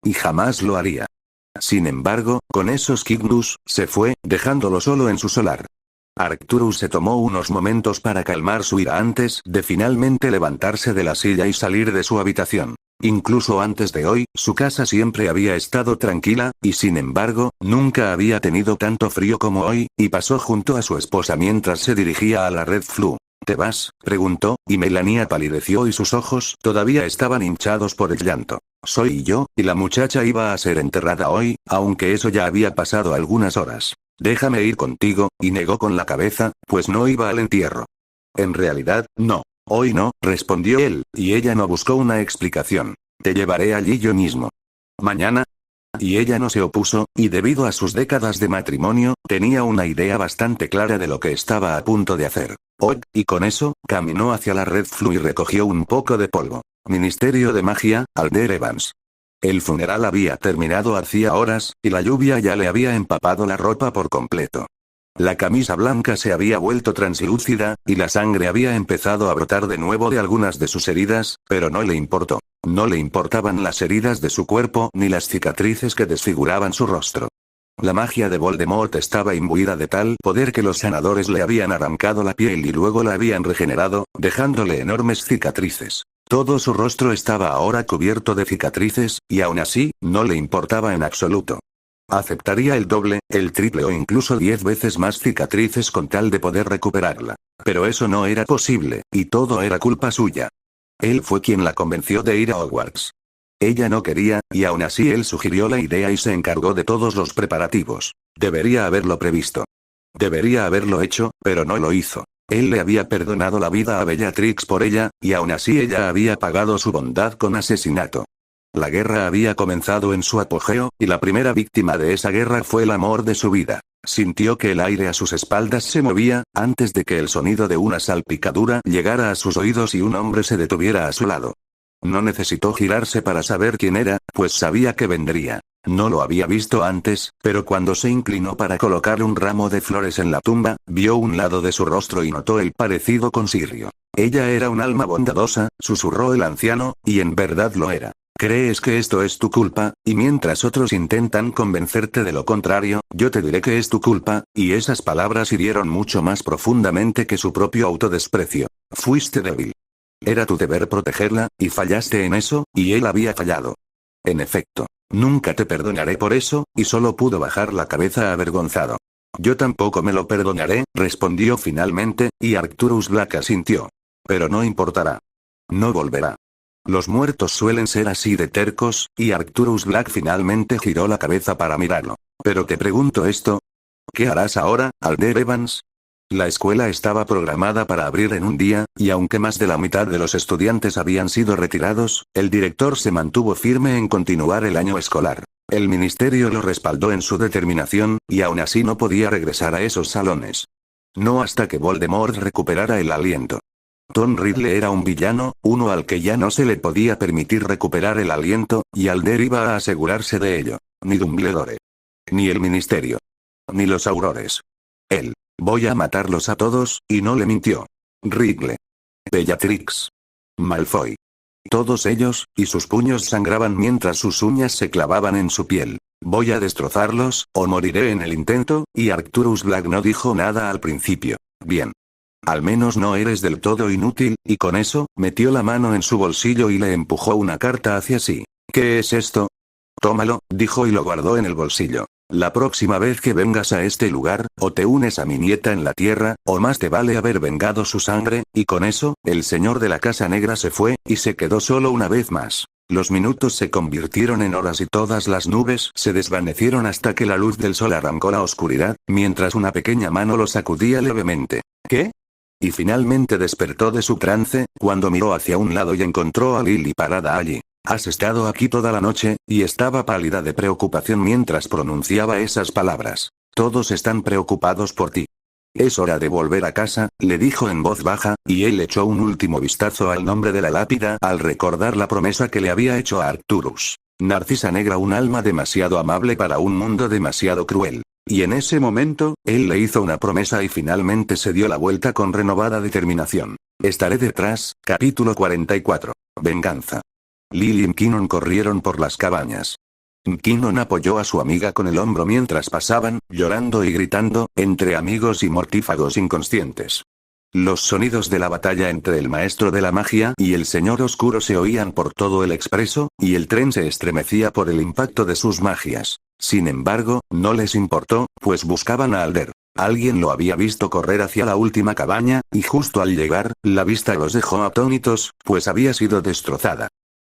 Y jamás lo haría. Sin embargo, con esos Kingnus, se fue, dejándolo solo en su solar. Arcturus se tomó unos momentos para calmar su ira antes de finalmente levantarse de la silla y salir de su habitación. Incluso antes de hoy, su casa siempre había estado tranquila, y sin embargo, nunca había tenido tanto frío como hoy, y pasó junto a su esposa mientras se dirigía a la Red Flu. ¿Te vas?, preguntó, y Melania palideció y sus ojos todavía estaban hinchados por el llanto. Soy yo, y la muchacha iba a ser enterrada hoy, aunque eso ya había pasado algunas horas. Déjame ir contigo, y negó con la cabeza, pues no iba al entierro. En realidad, no. Hoy no, respondió él, y ella no buscó una explicación. Te llevaré allí yo mismo. ¿Mañana? Y ella no se opuso, y debido a sus décadas de matrimonio, tenía una idea bastante clara de lo que estaba a punto de hacer. Y con eso, caminó hacia la Red Flu y recogió un poco de polvo. Ministerio de Magia, Alder Evans. El funeral había terminado hacía horas, y la lluvia ya le había empapado la ropa por completo. La camisa blanca se había vuelto translúcida, y la sangre había empezado a brotar de nuevo de algunas de sus heridas, pero no le importó. No le importaban las heridas de su cuerpo ni las cicatrices que desfiguraban su rostro. La magia de Voldemort estaba imbuida de tal poder que los sanadores le habían arrancado la piel y luego la habían regenerado, dejándole enormes cicatrices. Todo su rostro estaba ahora cubierto de cicatrices, y aún así, no le importaba en absoluto. Aceptaría el doble, el triple o incluso 10 veces más cicatrices con tal de poder recuperarla. Pero eso no era posible, y todo era culpa suya. Él fue quien la convenció de ir a Hogwarts. Ella no quería, y aún así él sugirió la idea y se encargó de todos los preparativos. Debería haberlo previsto. Debería haberlo hecho, pero no lo hizo. Él le había perdonado la vida a Bellatrix por ella, y aún así ella había pagado su bondad con asesinato. La guerra había comenzado en su apogeo, y la primera víctima de esa guerra fue el amor de su vida. Sintió que el aire a sus espaldas se movía, antes de que el sonido de una salpicadura llegara a sus oídos y un hombre se detuviera a su lado. No necesitó girarse para saber quién era, pues sabía que vendría. No lo había visto antes, pero cuando se inclinó para colocar un ramo de flores en la tumba, vio un lado de su rostro y notó el parecido con Sirio. Ella era un alma bondadosa, susurró el anciano, y en verdad lo era. Crees que esto es tu culpa, y mientras otros intentan convencerte de lo contrario, yo te diré que es tu culpa, y esas palabras hirieron mucho más profundamente que su propio autodesprecio. Fuiste débil. Era tu deber protegerla, y fallaste en eso, y él había fallado. En efecto. Nunca te perdonaré por eso, y solo pudo bajar la cabeza avergonzado. Yo tampoco me lo perdonaré, respondió finalmente, y Arcturus Black asintió. Pero no importará. No volverá. Los muertos suelen ser así de tercos, y Arcturus Black finalmente giró la cabeza para mirarlo. Pero te pregunto esto. ¿Qué harás ahora, Alder Evans? La escuela estaba programada para abrir en un día, y aunque más de la mitad de los estudiantes habían sido retirados, el director se mantuvo firme en continuar el año escolar. El ministerio lo respaldó en su determinación, y aún así no podía regresar a esos salones. No hasta que Voldemort recuperara el aliento. Tom Riddle era un villano, uno al que ya no se le podía permitir recuperar el aliento, y Alder iba a asegurarse de ello. Ni Dumbledore. Ni el ministerio. Ni los aurores. Él. Voy a matarlos a todos, y no le mintió. Riddle. Bellatrix. Malfoy. Todos ellos, y sus puños sangraban mientras sus uñas se clavaban en su piel. Voy a destrozarlos, o moriré en el intento, y Arcturus Black no dijo nada al principio. Bien. Al menos no eres del todo inútil, y con eso, metió la mano en su bolsillo y le empujó una carta hacia sí. ¿Qué es esto? Tómalo, dijo y lo guardó en el bolsillo. La próxima vez que vengas a este lugar, o te unes a mi nieta en la tierra, o más te vale haber vengado su sangre, y con eso, el señor de la Casa Negra se fue, y se quedó solo una vez más. Los minutos se convirtieron en horas y todas las nubes se desvanecieron hasta que la luz del sol arrancó la oscuridad, mientras una pequeña mano lo sacudía levemente. ¿Qué? Y finalmente despertó de su trance, cuando miró hacia un lado y encontró a Lily parada allí. Has estado aquí toda la noche, y estaba pálida de preocupación mientras pronunciaba esas palabras. Todos están preocupados por ti. Es hora de volver a casa, le dijo en voz baja, y él echó un último vistazo al nombre de la lápida al recordar la promesa que le había hecho a Arcturus. Narcisa Negra, un alma demasiado amable para un mundo demasiado cruel. Y en ese momento, él le hizo una promesa y finalmente se dio la vuelta con renovada determinación. Estaré detrás, capítulo 44. Venganza. Lily y McKinnon corrieron por las cabañas. McKinnon apoyó a su amiga con el hombro mientras pasaban, llorando y gritando, entre amigos y mortífagos inconscientes. Los sonidos de la batalla entre el maestro de la magia y el señor oscuro se oían por todo el expreso, y el tren se estremecía por el impacto de sus magias. Sin embargo, no les importó, pues buscaban a Alder. Alguien lo había visto correr hacia la última cabaña, y justo al llegar, la vista los dejó atónitos, pues había sido destrozada.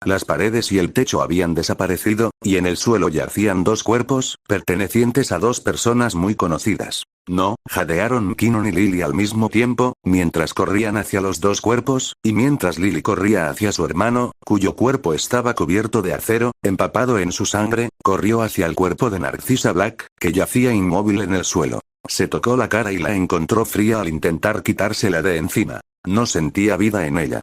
Las paredes y el techo habían desaparecido, y en el suelo yacían dos cuerpos, pertenecientes a dos personas muy conocidas. No, jadearon McKinnon y Lily al mismo tiempo, mientras corrían hacia los dos cuerpos, y mientras Lily corría hacia su hermano, cuyo cuerpo estaba cubierto de acero, empapado en su sangre, corrió hacia el cuerpo de Narcisa Black, que yacía inmóvil en el suelo. Se tocó la cara y la encontró fría al intentar quitársela de encima. No sentía vida en ella.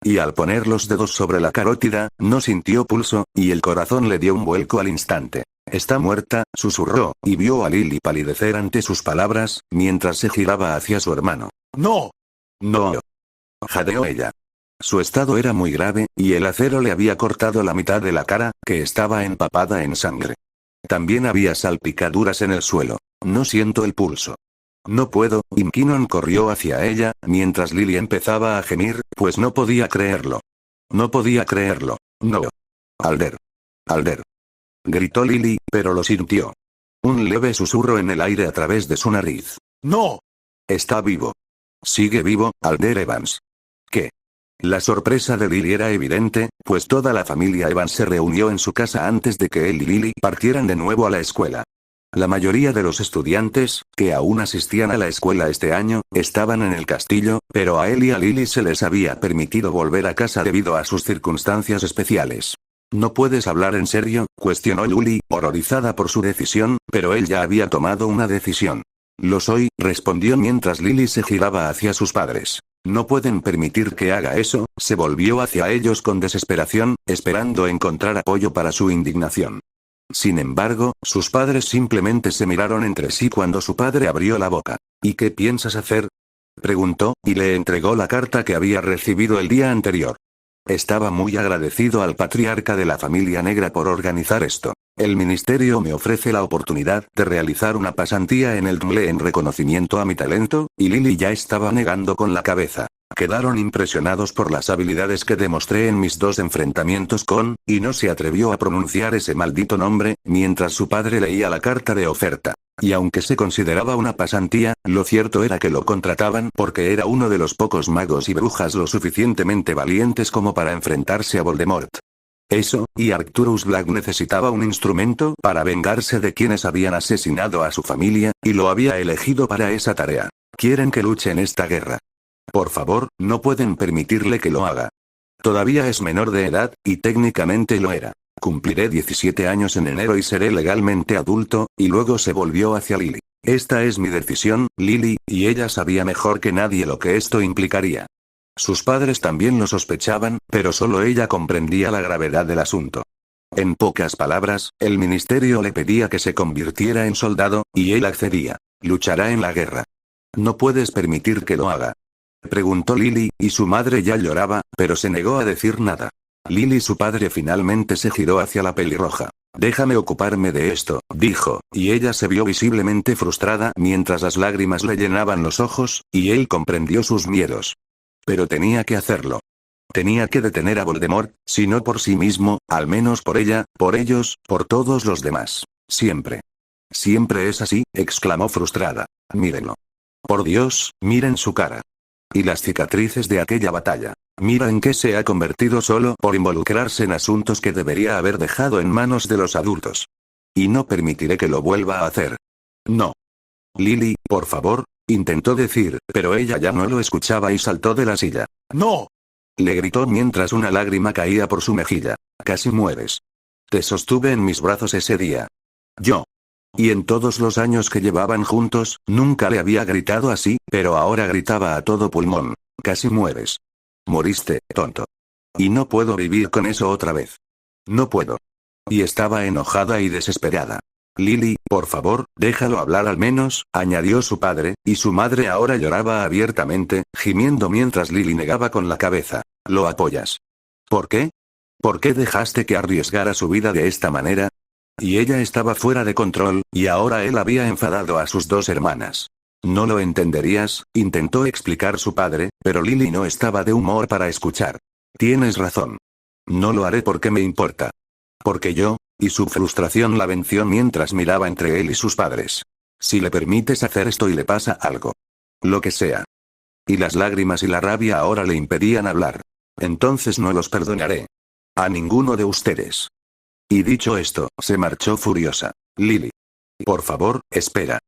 Y al poner los dedos sobre la carótida, no sintió pulso, y el corazón le dio un vuelco al instante. Está muerta, susurró, y vio a Lily palidecer ante sus palabras, mientras se giraba hacia su hermano. ¡No! ¡No! Jadeó ella. Su estado era muy grave, y el acero le había cortado la mitad de la cara, que estaba empapada en sangre. También había salpicaduras en el suelo. No siento el pulso. No puedo, y McKinnon corrió hacia ella, mientras Lily empezaba a gemir, pues no podía creerlo. No podía creerlo. No. Alder. Alder. Gritó Lily, pero lo sintió. Un leve susurro en el aire a través de su nariz. ¡No! Está vivo. Sigue vivo, Alder Evans. ¿Qué? La sorpresa de Lily era evidente, pues toda la familia Evans se reunió en su casa antes de que él y Lily partieran de nuevo a la escuela. La mayoría de los estudiantes, que aún asistían a la escuela este año, estaban en el castillo, pero a él y a Lily se les había permitido volver a casa debido a sus circunstancias especiales. ¿No puedes hablar en serio?, cuestionó Lily, horrorizada por su decisión, pero él ya había tomado una decisión. Lo soy, respondió mientras Lily se giraba hacia sus padres. No pueden permitir que haga eso, se volvió hacia ellos con desesperación, esperando encontrar apoyo para su indignación. Sin embargo, sus padres simplemente se miraron entre sí cuando su padre abrió la boca. ¿Y qué piensas hacer?, preguntó, y le entregó la carta que había recibido el día anterior. Estaba muy agradecido al patriarca de la familia negra por organizar esto. El ministerio me ofrece la oportunidad de realizar una pasantía en el DMLE en reconocimiento a mi talento, y Lily ya estaba negando con la cabeza. Quedaron impresionados por las habilidades que demostré en mis dos enfrentamientos y no se atrevió a pronunciar ese maldito nombre, mientras su padre leía la carta de oferta. Y aunque se consideraba una pasantía, lo cierto era que lo contrataban porque era uno de los pocos magos y brujas lo suficientemente valientes como para enfrentarse a Voldemort. Eso, y Arcturus Black necesitaba un instrumento para vengarse de quienes habían asesinado a su familia, y lo había elegido para esa tarea. Quieren que luche en esta guerra. Por favor, no pueden permitirle que lo haga. Todavía es menor de edad, y técnicamente lo era. Cumpliré 17 años en enero y seré legalmente adulto, y luego se volvió hacia Lily. Esta es mi decisión, Lily, y ella sabía mejor que nadie lo que esto implicaría. Sus padres también lo sospechaban, pero solo ella comprendía la gravedad del asunto. En pocas palabras, el ministerio le pedía que se convirtiera en soldado, y él accedía. Luchará en la guerra. No puedes permitir que lo haga, preguntó Lily, y su madre ya lloraba, pero se negó a decir nada. Lily, su padre, finalmente se giró hacia la pelirroja. Déjame ocuparme de esto, dijo, y ella se vio visiblemente frustrada mientras las lágrimas le llenaban los ojos, y él comprendió sus miedos. Pero tenía que hacerlo. Tenía que detener a Voldemort, si no por sí mismo, al menos por ella, por ellos, por todos los demás. Siempre. Siempre es así, exclamó frustrada. Mírenlo. Por Dios, miren su cara. Y las cicatrices de aquella batalla. Mira en qué se ha convertido solo por involucrarse en asuntos que debería haber dejado en manos de los adultos. Y no permitiré que lo vuelva a hacer. No. Lily, por favor, intentó decir, pero ella ya no lo escuchaba y saltó de la silla. ¡No! Le gritó mientras una lágrima caía por su mejilla. Casi mueres. Te sostuve en mis brazos ese día. Yo. Y en todos los años que llevaban juntos, nunca le había gritado así, pero ahora gritaba a todo pulmón. Casi mueres. Moriste, tonto. Y no puedo vivir con eso otra vez. No puedo. Y estaba enojada y desesperada. Lily, por favor, déjalo hablar al menos, añadió su padre, y su madre ahora lloraba abiertamente, gimiendo mientras Lily negaba con la cabeza. ¿Lo apoyas? ¿Por qué? ¿Por qué dejaste que arriesgara su vida de esta manera? Y ella estaba fuera de control, y ahora él había enfadado a sus dos hermanas. No lo entenderías, intentó explicar su padre, pero Lily no estaba de humor para escuchar. Tienes razón. No lo haré porque me importa. Porque yo, y su frustración la venció mientras miraba entre él y sus padres. Si le permites hacer esto y le pasa algo. Lo que sea. Y las lágrimas y la rabia ahora le impedían hablar. Entonces no los perdonaré. A ninguno de ustedes. Y dicho esto, se marchó furiosa. Lily. Por favor, espera.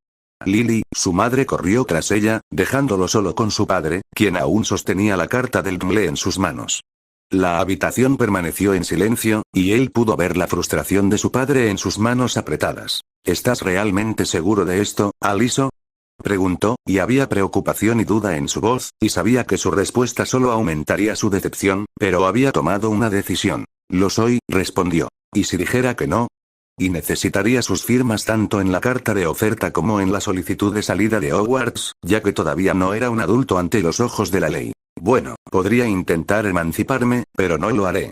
Lily, su madre corrió tras ella, dejándolo solo con su padre, quien aún sostenía la carta del Dmle en sus manos. La habitación permaneció en silencio, y él pudo ver la frustración de su padre en sus manos apretadas. ¿Estás realmente seguro de esto, Aliso? Preguntó, y había preocupación y duda en su voz, y sabía que su respuesta solo aumentaría su decepción, pero había tomado una decisión. Lo soy, respondió. ¿Y si dijera que no? Y necesitaría sus firmas tanto en la carta de oferta como en la solicitud de salida de Hogwarts, ya que todavía no era un adulto ante los ojos de la ley. Bueno, podría intentar emanciparme, pero no lo haré.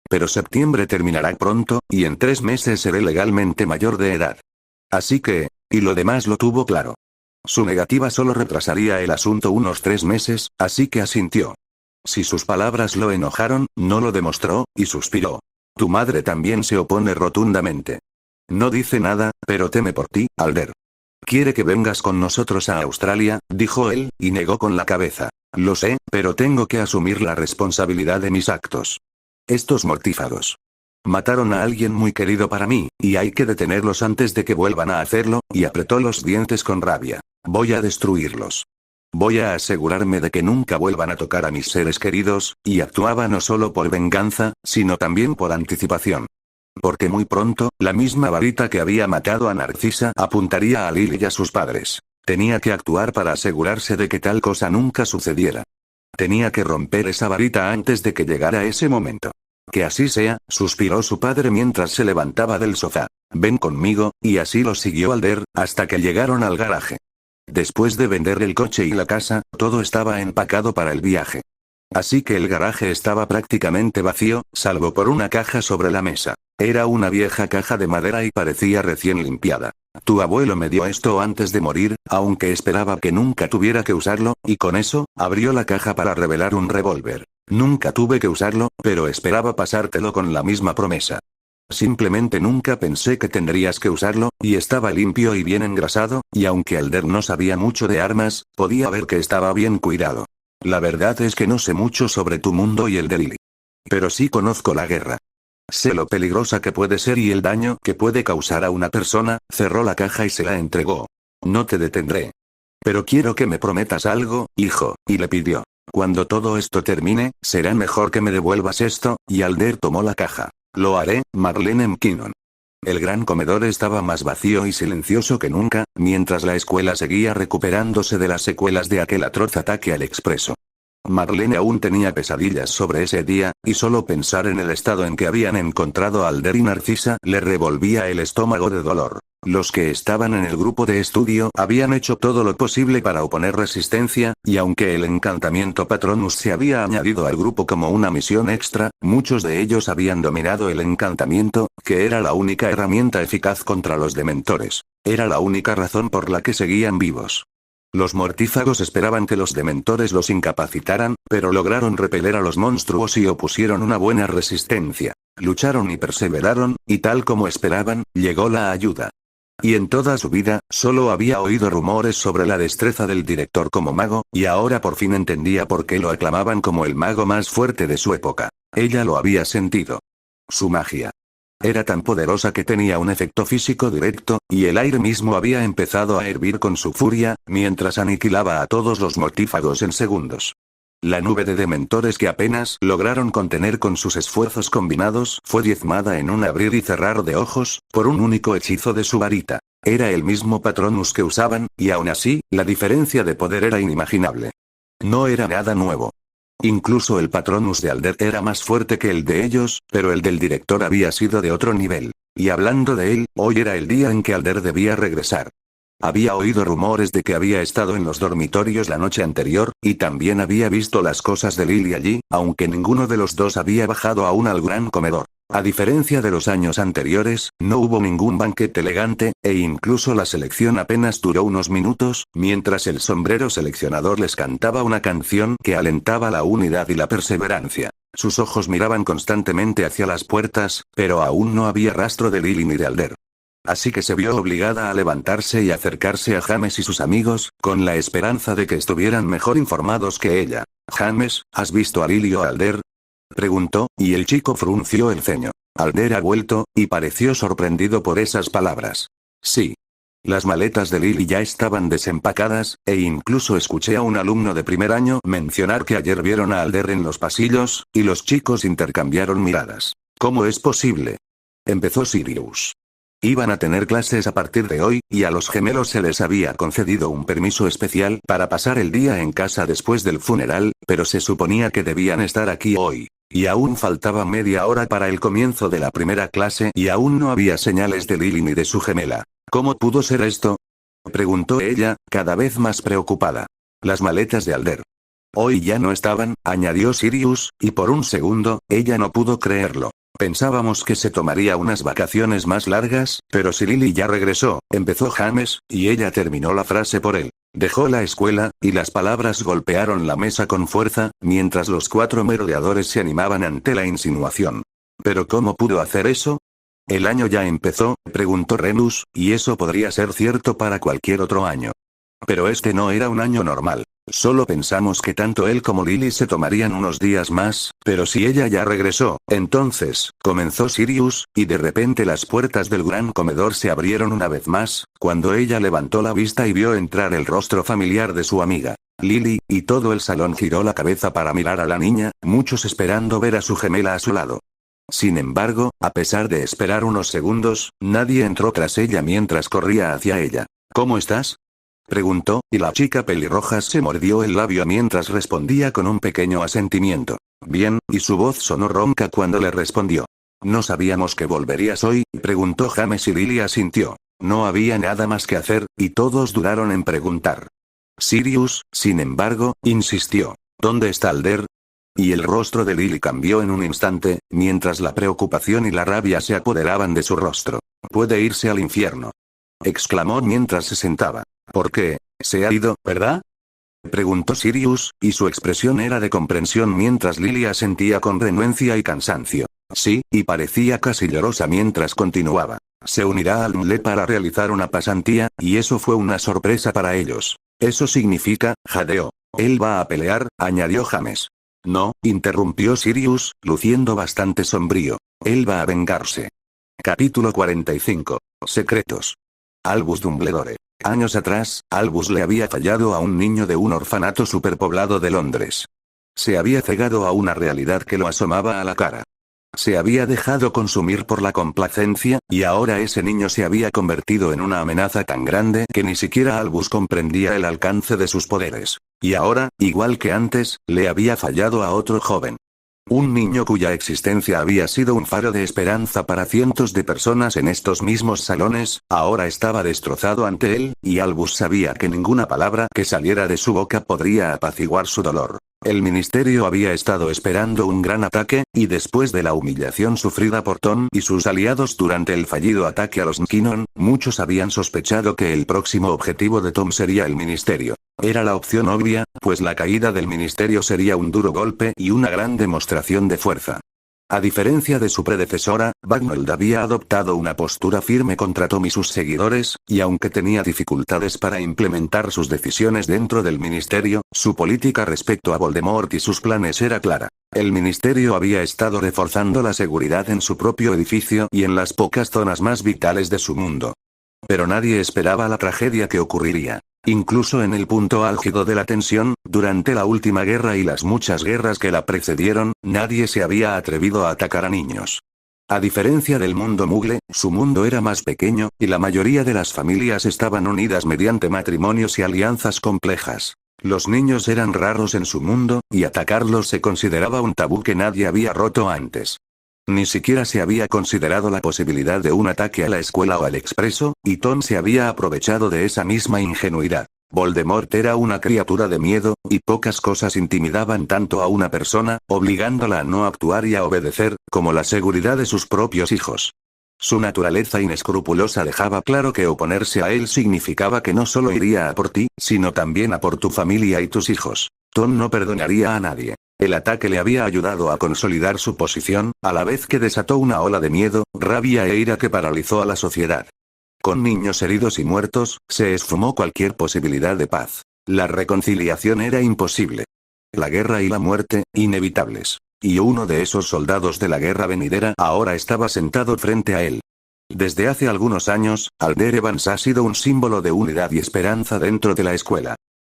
Pero septiembre terminará pronto, y en 3 meses seré legalmente mayor de edad. Así que, y lo demás lo tuvo claro. Su negativa solo retrasaría el asunto unos 3 meses, así que asintió. Si sus palabras lo enojaron, no lo demostró, y suspiró. Tu madre también se opone rotundamente. No dice nada, pero teme por ti, Alder. Quiere que vengas con nosotros a Australia, dijo él, y negó con la cabeza. Lo sé, pero tengo que asumir la responsabilidad de mis actos. Estos mortífagos mataron a alguien muy querido para mí, y hay que detenerlos antes de que vuelvan a hacerlo, y apretó los dientes con rabia. Voy a destruirlos. Voy a asegurarme de que nunca vuelvan a tocar a mis seres queridos, y actuaba no solo por venganza, sino también por anticipación. Porque muy pronto, la misma varita que había matado a Narcisa apuntaría a Lily y a sus padres. Tenía que actuar para asegurarse de que tal cosa nunca sucediera. Tenía que romper esa varita antes de que llegara ese momento. Que así sea, suspiró su padre mientras se levantaba del sofá. Ven conmigo, y así lo siguió Alder, hasta que llegaron al garaje. Después de vender el coche y la casa, todo estaba empacado para el viaje. Así que el garaje estaba prácticamente vacío, salvo por una caja sobre la mesa. Era una vieja caja de madera y parecía recién limpiada. Tu abuelo me dio esto antes de morir, aunque esperaba que nunca tuviera que usarlo, y con eso, abrió la caja para revelar un revólver. Nunca tuve que usarlo, pero esperaba pasártelo con la misma promesa. Simplemente nunca pensé que tendrías que usarlo, y estaba limpio y bien engrasado, y aunque Alder no sabía mucho de armas, podía ver que estaba bien cuidado. La verdad es que no sé mucho sobre tu mundo y el de Lily. Pero sí conozco la guerra. Sé lo peligrosa que puede ser y el daño que puede causar a una persona. Cerró la caja y se la entregó. No te detendré. Pero quiero que me prometas algo, hijo, y le pidió. Cuando todo esto termine, será mejor que me devuelvas esto, y Alder tomó la caja. Lo haré, Marlene McKinnon. El gran comedor estaba más vacío y silencioso que nunca, mientras la escuela seguía recuperándose de las secuelas de aquel atroz ataque al expreso. Marlene aún tenía pesadillas sobre ese día, y solo pensar en el estado en que habían encontrado a Alder y Narcisa le revolvía el estómago de dolor. Los que estaban en el grupo de estudio habían hecho todo lo posible para oponer resistencia, y aunque el encantamiento Patronus se había añadido al grupo como una misión extra, muchos de ellos habían dominado el encantamiento, que era la única herramienta eficaz contra los dementores. Era la única razón por la que seguían vivos. Los mortífagos esperaban que los dementores los incapacitaran, pero lograron repeler a los monstruos y opusieron una buena resistencia. Lucharon y perseveraron, y tal como esperaban, llegó la ayuda. Y en toda su vida, solo había oído rumores sobre la destreza del director como mago, y ahora por fin entendía por qué lo aclamaban como el mago más fuerte de su época. Ella lo había sentido. Su magia era tan poderosa que tenía un efecto físico directo, y el aire mismo había empezado a hervir con su furia, mientras aniquilaba a todos los mortífagos en segundos. La nube de dementores que apenas lograron contener con sus esfuerzos combinados fue diezmada en un abrir y cerrar de ojos, por un único hechizo de su varita. Era el mismo Patronus que usaban, y aún así, la diferencia de poder era inimaginable. No era nada nuevo. Incluso el Patronus de Alder era más fuerte que el de ellos, pero el del director había sido de otro nivel. Y hablando de él, hoy era el día en que Alder debía regresar. Había oído rumores de que había estado en los dormitorios la noche anterior, y también había visto las cosas de Lily allí, aunque ninguno de los dos había bajado aún al gran comedor. A diferencia de los años anteriores, no hubo ningún banquete elegante, e incluso la selección apenas duró unos minutos, mientras el sombrero seleccionador les cantaba una canción que alentaba la unidad y la perseverancia. Sus ojos miraban constantemente hacia las puertas, pero aún no había rastro de Lily ni de Alder. Así que se vio obligada a levantarse y acercarse a James y sus amigos, con la esperanza de que estuvieran mejor informados que ella. «James, ¿has visto a Lily o a Alder?», preguntó, y el chico frunció el ceño. Alder ha vuelto, y pareció sorprendido por esas palabras. Sí. Las maletas de Lily ya estaban desempacadas, e incluso escuché a un alumno de primer año mencionar que ayer vieron a Alder en los pasillos, y los chicos intercambiaron miradas. «¿Cómo es posible?», empezó Sirius. Iban a tener clases a partir de hoy, y a los gemelos se les había concedido un permiso especial para pasar el día en casa después del funeral, pero se suponía que debían estar aquí hoy. Y aún faltaba media hora para el comienzo de la primera clase y aún no había señales de Lily ni de su gemela. «¿Cómo pudo ser esto?», preguntó ella, cada vez más preocupada. «Las maletas de Alder. Hoy ya no estaban», añadió Sirius, y por un segundo, ella no pudo creerlo. «Pensábamos que se tomaría unas vacaciones más largas, pero si Lily ya regresó», empezó James, y ella terminó la frase por él. Dejó la escuela, y las palabras golpearon la mesa con fuerza, mientras los 4 merodeadores se animaban ante la insinuación. «¿Pero cómo pudo hacer eso?». «¿El año ya empezó?», preguntó Remus, y eso podría ser cierto para cualquier otro año. Pero este no era un año normal. Solo pensamos que tanto él como Lily se tomarían unos días más, pero si ella ya regresó, entonces, comenzó Sirius, y de repente las puertas del gran comedor se abrieron una vez más, cuando ella levantó la vista y vio entrar el rostro familiar de su amiga. Lily, y todo el salón giró la cabeza para mirar a la niña, muchos esperando ver a su gemela a su lado. Sin embargo, a pesar de esperar unos segundos, nadie entró tras ella mientras corría hacia ella. «¿Cómo estás?», preguntó, y la chica pelirroja se mordió el labio mientras respondía con un pequeño asentimiento. «Bien», y su voz sonó ronca cuando le respondió. «¿No sabíamos que volverías hoy?», preguntó James y Lily asintió. No había nada más que hacer, y todos dudaron en preguntar. Sirius, sin embargo, insistió. «¿Dónde está Alder?». Y el rostro de Lily cambió en un instante, mientras la preocupación y la rabia se apoderaban de su rostro. «Puede irse al infierno», exclamó mientras se sentaba. «¿Por qué? Se ha ido, ¿verdad?», preguntó Sirius, y su expresión era de comprensión mientras Lily asentía con renuencia y cansancio. Sí, y parecía casi llorosa mientras continuaba. «Se unirá al MLE para realizar una pasantía, y eso fue una sorpresa para ellos». «Eso significa», jadeó. «Él va a pelear», añadió James. «No», interrumpió Sirius, luciendo bastante sombrío. «Él va a vengarse». Capítulo 45. Secretos. Albus Dumbledore. Años atrás, Albus le había fallado a un niño de un orfanato superpoblado de Londres. Se había cegado a una realidad que lo asomaba a la cara. Se había dejado consumir por la complacencia, y ahora ese niño se había convertido en una amenaza tan grande que ni siquiera Albus comprendía el alcance de sus poderes. Y ahora, igual que antes, le había fallado a otro joven. Un niño cuya existencia había sido un faro de esperanza para cientos de personas en estos mismos salones, ahora estaba destrozado ante él, y Albus sabía que ninguna palabra que saliera de su boca podría apaciguar su dolor. El ministerio había estado esperando un gran ataque, y después de la humillación sufrida por Tom y sus aliados durante el fallido ataque a los Nkinon, muchos habían sospechado que el próximo objetivo de Tom sería el ministerio. Era la opción obvia, pues la caída del ministerio sería un duro golpe y una gran demostración de fuerza. A diferencia de su predecesora, Bagnold había adoptado una postura firme contra Tom y sus seguidores, y aunque tenía dificultades para implementar sus decisiones dentro del ministerio, su política respecto a Voldemort y sus planes era clara. El ministerio había estado reforzando la seguridad en su propio edificio y en las pocas zonas más vitales de su mundo. Pero nadie esperaba la tragedia que ocurriría. Incluso en el punto álgido de la tensión, durante la última guerra y las muchas guerras que la precedieron, nadie se había atrevido a atacar a niños. A diferencia del mundo Mugle, su mundo era más pequeño, y la mayoría de las familias estaban unidas mediante matrimonios y alianzas complejas. Los niños eran raros en su mundo, y atacarlos se consideraba un tabú que nadie había roto antes. Ni siquiera se había considerado la posibilidad de un ataque a la escuela o al expreso, y Tom se había aprovechado de esa misma ingenuidad. Voldemort era una criatura de miedo, y pocas cosas intimidaban tanto a una persona, obligándola a no actuar y a obedecer, como la seguridad de sus propios hijos. Su naturaleza inescrupulosa dejaba claro que oponerse a él significaba que no solo iría a por ti, sino también a por tu familia y tus hijos. Tom no perdonaría a nadie. El ataque le había ayudado a consolidar su posición, a la vez que desató una ola de miedo, rabia e ira que paralizó a la sociedad. Con niños heridos y muertos, se esfumó cualquier posibilidad de paz. La reconciliación era imposible. La guerra y la muerte, inevitables. Y uno de esos soldados de la guerra venidera ahora estaba sentado frente a él. Desde hace algunos años, Alder Evans ha sido un símbolo de unidad y esperanza dentro de la escuela.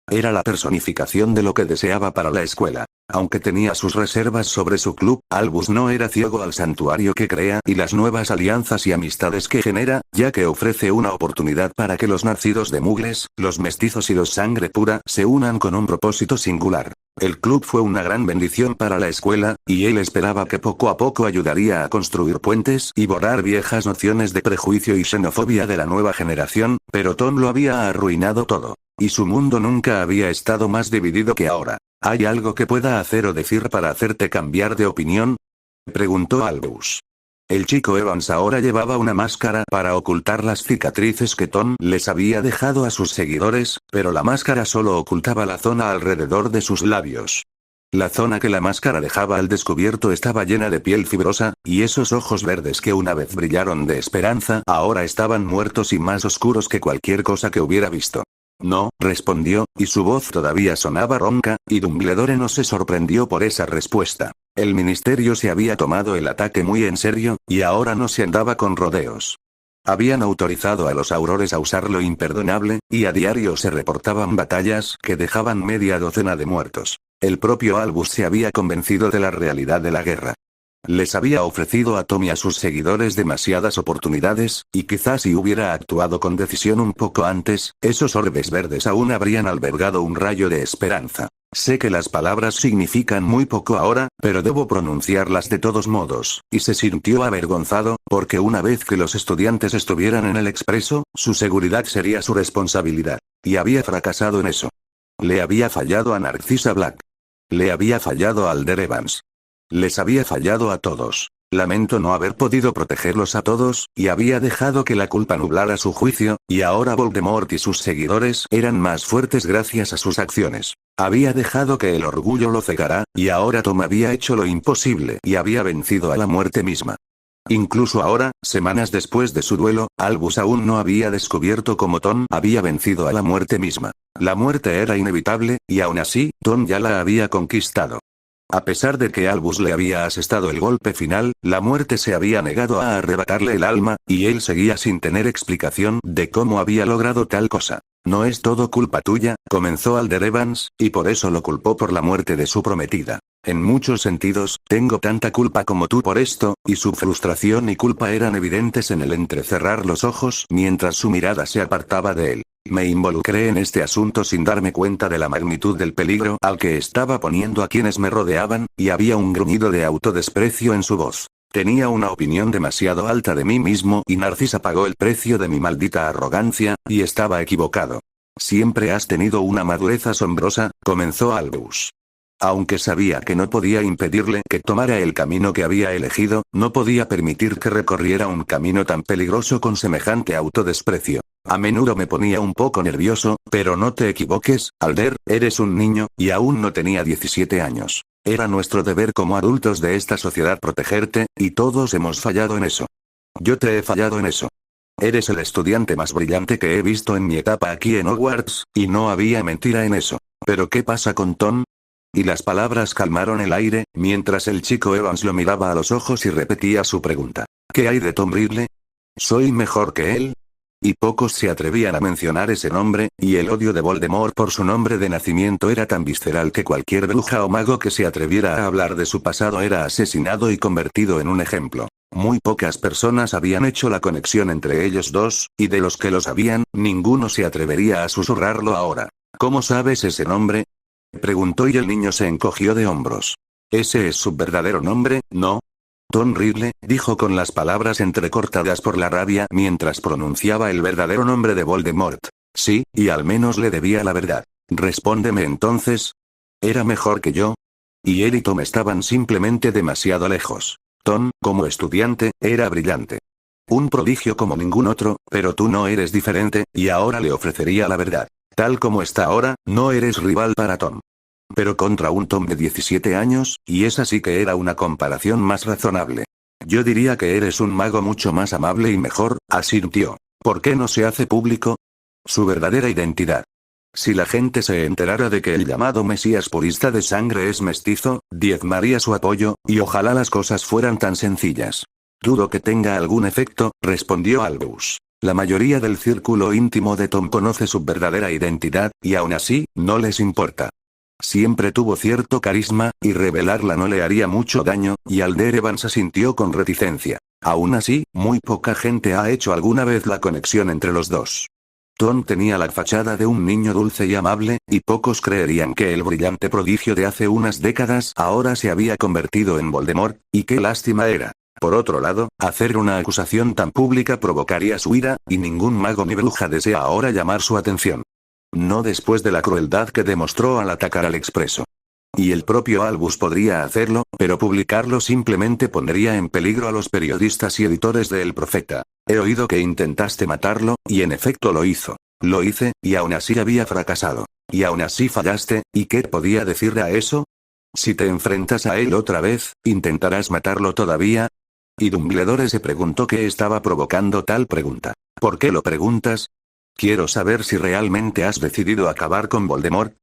Era la personificación de lo que deseaba para la escuela. Aunque tenía sus reservas sobre su club, Albus no era ciego al santuario que crea y las nuevas alianzas y amistades que genera, ya que ofrece una oportunidad para que los nacidos de mugles, los mestizos y los sangre pura se unan con un propósito singular. El club fue una gran bendición para la escuela, y él esperaba que poco a poco ayudaría a construir puentes y borrar viejas nociones de prejuicio y xenofobia de la nueva generación, pero Tom lo había arruinado todo. Y su mundo nunca había estado más dividido que ahora. ¿Hay algo que pueda hacer o decir para hacerte cambiar de opinión?, preguntó Albus. El chico Evans ahora llevaba una máscara para ocultar las cicatrices que Tom les había dejado a sus seguidores, pero la máscara solo ocultaba la zona alrededor de sus labios. La zona que la máscara dejaba al descubierto estaba llena de piel fibrosa, y esos ojos verdes que una vez brillaron de esperanza ahora estaban muertos y más oscuros que cualquier cosa que hubiera visto. No, respondió, y su voz todavía sonaba ronca, y Dumbledore no se sorprendió por esa respuesta. El ministerio se había tomado el ataque muy en serio, y ahora no se andaba con rodeos. Habían autorizado a los aurores a usar lo imperdonable, y a diario se reportaban batallas que dejaban media docena de muertos. El propio Albus se había convencido de la realidad de la guerra. Les había ofrecido a Tom y a sus seguidores demasiadas oportunidades, y quizás si hubiera actuado con decisión un poco antes, esos orbes verdes aún habrían albergado un rayo de esperanza. Sé que las palabras significan muy poco ahora, pero debo pronunciarlas de todos modos, y se sintió avergonzado, porque una vez que los estudiantes estuvieran en el expreso, su seguridad sería su responsabilidad. Y había fracasado en eso. Le había fallado a Narcissa Black. Le había fallado a Alder Evans. Les había fallado a todos. Lamento no haber podido protegerlos a todos, y había dejado que la culpa nublara su juicio, y ahora Voldemort y sus seguidores eran más fuertes gracias a sus acciones. Había dejado que el orgullo lo cegara, y ahora Tom había hecho lo imposible y había vencido a la muerte misma. Incluso ahora, semanas después de su duelo, Albus aún no había descubierto cómo Tom había vencido a la muerte misma. La muerte era inevitable, y aún así, Tom ya la había conquistado. A pesar de que Albus le había asestado el golpe final, la muerte se había negado a arrebatarle el alma, y él seguía sin tener explicación de cómo había logrado tal cosa. No es todo culpa tuya, comenzó Alder Evans, y por eso lo culpó por la muerte de su prometida. En muchos sentidos, tengo tanta culpa como tú por esto, y su frustración y culpa eran evidentes en el entrecerrar los ojos mientras su mirada se apartaba de él. Me involucré en este asunto sin darme cuenta de la magnitud del peligro al que estaba poniendo a quienes me rodeaban, y había un gruñido de autodesprecio en su voz. Tenía una opinión demasiado alta de mí mismo y Narcissa pagó el precio de mi maldita arrogancia, y estaba equivocado. Siempre has tenido una madurez asombrosa, comenzó Albus. Aunque sabía que no podía impedirle que tomara el camino que había elegido, no podía permitir que recorriera un camino tan peligroso con semejante autodesprecio. A menudo me ponía un poco nervioso, pero no te equivoques, Alder, eres un niño, y aún no tenía 17 años. Era nuestro deber como adultos de esta sociedad protegerte, y todos hemos fallado en eso. Yo te he fallado en eso. Eres el estudiante más brillante que he visto en mi etapa aquí en Hogwarts, y no había mentira en eso. ¿Pero qué pasa con Tom? Y las palabras calmaron el aire, mientras el chico Evans lo miraba a los ojos y repetía su pregunta. ¿Qué hay de Tom Riddle? ¿Soy mejor que él? Y pocos se atrevían a mencionar ese nombre, y el odio de Voldemort por su nombre de nacimiento era tan visceral que cualquier bruja o mago que se atreviera a hablar de su pasado era asesinado y convertido en un ejemplo. Muy pocas personas habían hecho la conexión entre ellos dos, y de los que lo sabían, ninguno se atrevería a susurrarlo ahora. ¿Cómo sabes ese nombre? Preguntó y el niño se encogió de hombros. Ese es su verdadero nombre, ¿no? Tom Riddle, dijo con las palabras entrecortadas por la rabia mientras pronunciaba el verdadero nombre de Voldemort. Sí, y al menos le debía la verdad. Respóndeme entonces. ¿Era mejor que yo? Y él y Tom estaban simplemente demasiado lejos. Tom, como estudiante, era brillante. Un prodigio como ningún otro, pero tú no eres diferente, y ahora le ofrecería la verdad. Tal como está ahora, no eres rival para Tom. Pero contra un Tom de 17 años, y esa sí que era una comparación más razonable. Yo diría que eres un mago mucho más amable y mejor, asintió. ¿Por qué no se hace público su verdadera identidad? Si la gente se enterara de que el llamado Mesías purista de sangre es mestizo, diezmaría su apoyo, y ojalá las cosas fueran tan sencillas. Dudo que tenga algún efecto, respondió Albus. La mayoría del círculo íntimo de Tom conoce su verdadera identidad, y aún así, no les importa. Siempre tuvo cierto carisma, y revelarla no le haría mucho daño, y Alder Evans asintió con reticencia. Aún así, muy poca gente ha hecho alguna vez la conexión entre los dos. Tom tenía la fachada de un niño dulce y amable, y pocos creerían que el brillante prodigio de hace unas décadas ahora se había convertido en Voldemort, y qué lástima era. Por otro lado, hacer una acusación tan pública provocaría su ira, y ningún mago ni bruja desea ahora llamar su atención. No después de la crueldad que demostró al atacar al Expreso. Y el propio Albus podría hacerlo, pero publicarlo simplemente pondría en peligro a los periodistas y editores de El Profeta. He oído que intentaste matarlo, y en efecto lo hizo. Lo hice, y aún así había fracasado. Y aún así fallaste, ¿y qué podía decirle a eso? Si te enfrentas a él otra vez, ¿intentarás matarlo todavía? Y Dumbledore se preguntó qué estaba provocando tal pregunta. ¿Por qué lo preguntas? Quiero saber si realmente has decidido acabar con Voldemort.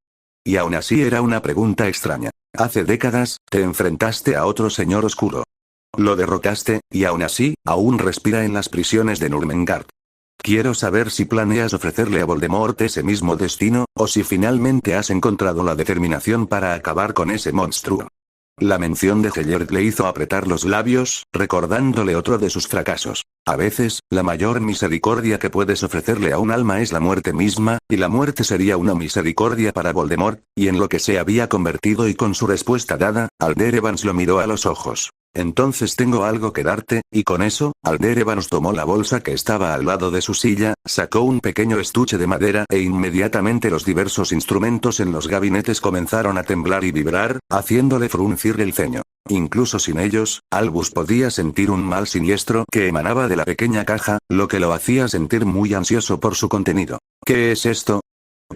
Y aún así era una pregunta extraña. Hace décadas, te enfrentaste a otro señor oscuro. Lo derrotaste, y aún así, aún respira en las prisiones de Nurmengard. Quiero saber si planeas ofrecerle a Voldemort ese mismo destino, o si finalmente has encontrado la determinación para acabar con ese monstruo. La mención de Hellert le hizo apretar los labios, recordándole otro de sus fracasos. A veces, la mayor misericordia que puedes ofrecerle a un alma es la muerte misma, y la muerte sería una misericordia para Voldemort, y en lo que se había convertido y con su respuesta dada, Alder Evans lo miró a los ojos. Entonces tengo algo que darte, y con eso, Alder Evans tomó la bolsa que estaba al lado de su silla, sacó un pequeño estuche de madera e inmediatamente los diversos instrumentos en los gabinetes comenzaron a temblar y vibrar, haciéndole fruncir el ceño. Incluso sin ellos, Albus podía sentir un mal siniestro que emanaba de la pequeña caja, lo que lo hacía sentir muy ansioso por su contenido. ¿Qué es esto?,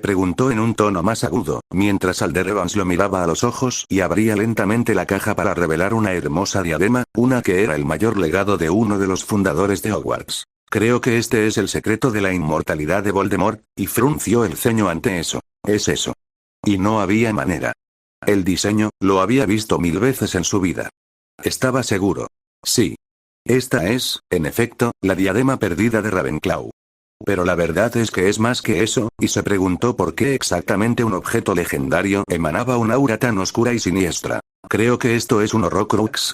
preguntó en un tono más agudo, mientras Alder Evans lo miraba a los ojos y abría lentamente la caja para revelar una hermosa diadema, una que era el mayor legado de uno de los fundadores de Hogwarts. Creo que este es el secreto de la inmortalidad de Voldemort, y frunció el ceño ante eso. Es eso. Y no había manera. El diseño, lo había visto 1000 veces en su vida. Estaba seguro. Sí. Esta es, en efecto, la diadema perdida de Ravenclaw. Pero la verdad es que es más que eso, y se preguntó por qué exactamente un objeto legendario emanaba un aura tan oscura y siniestra. Creo que esto es un Horrocrux,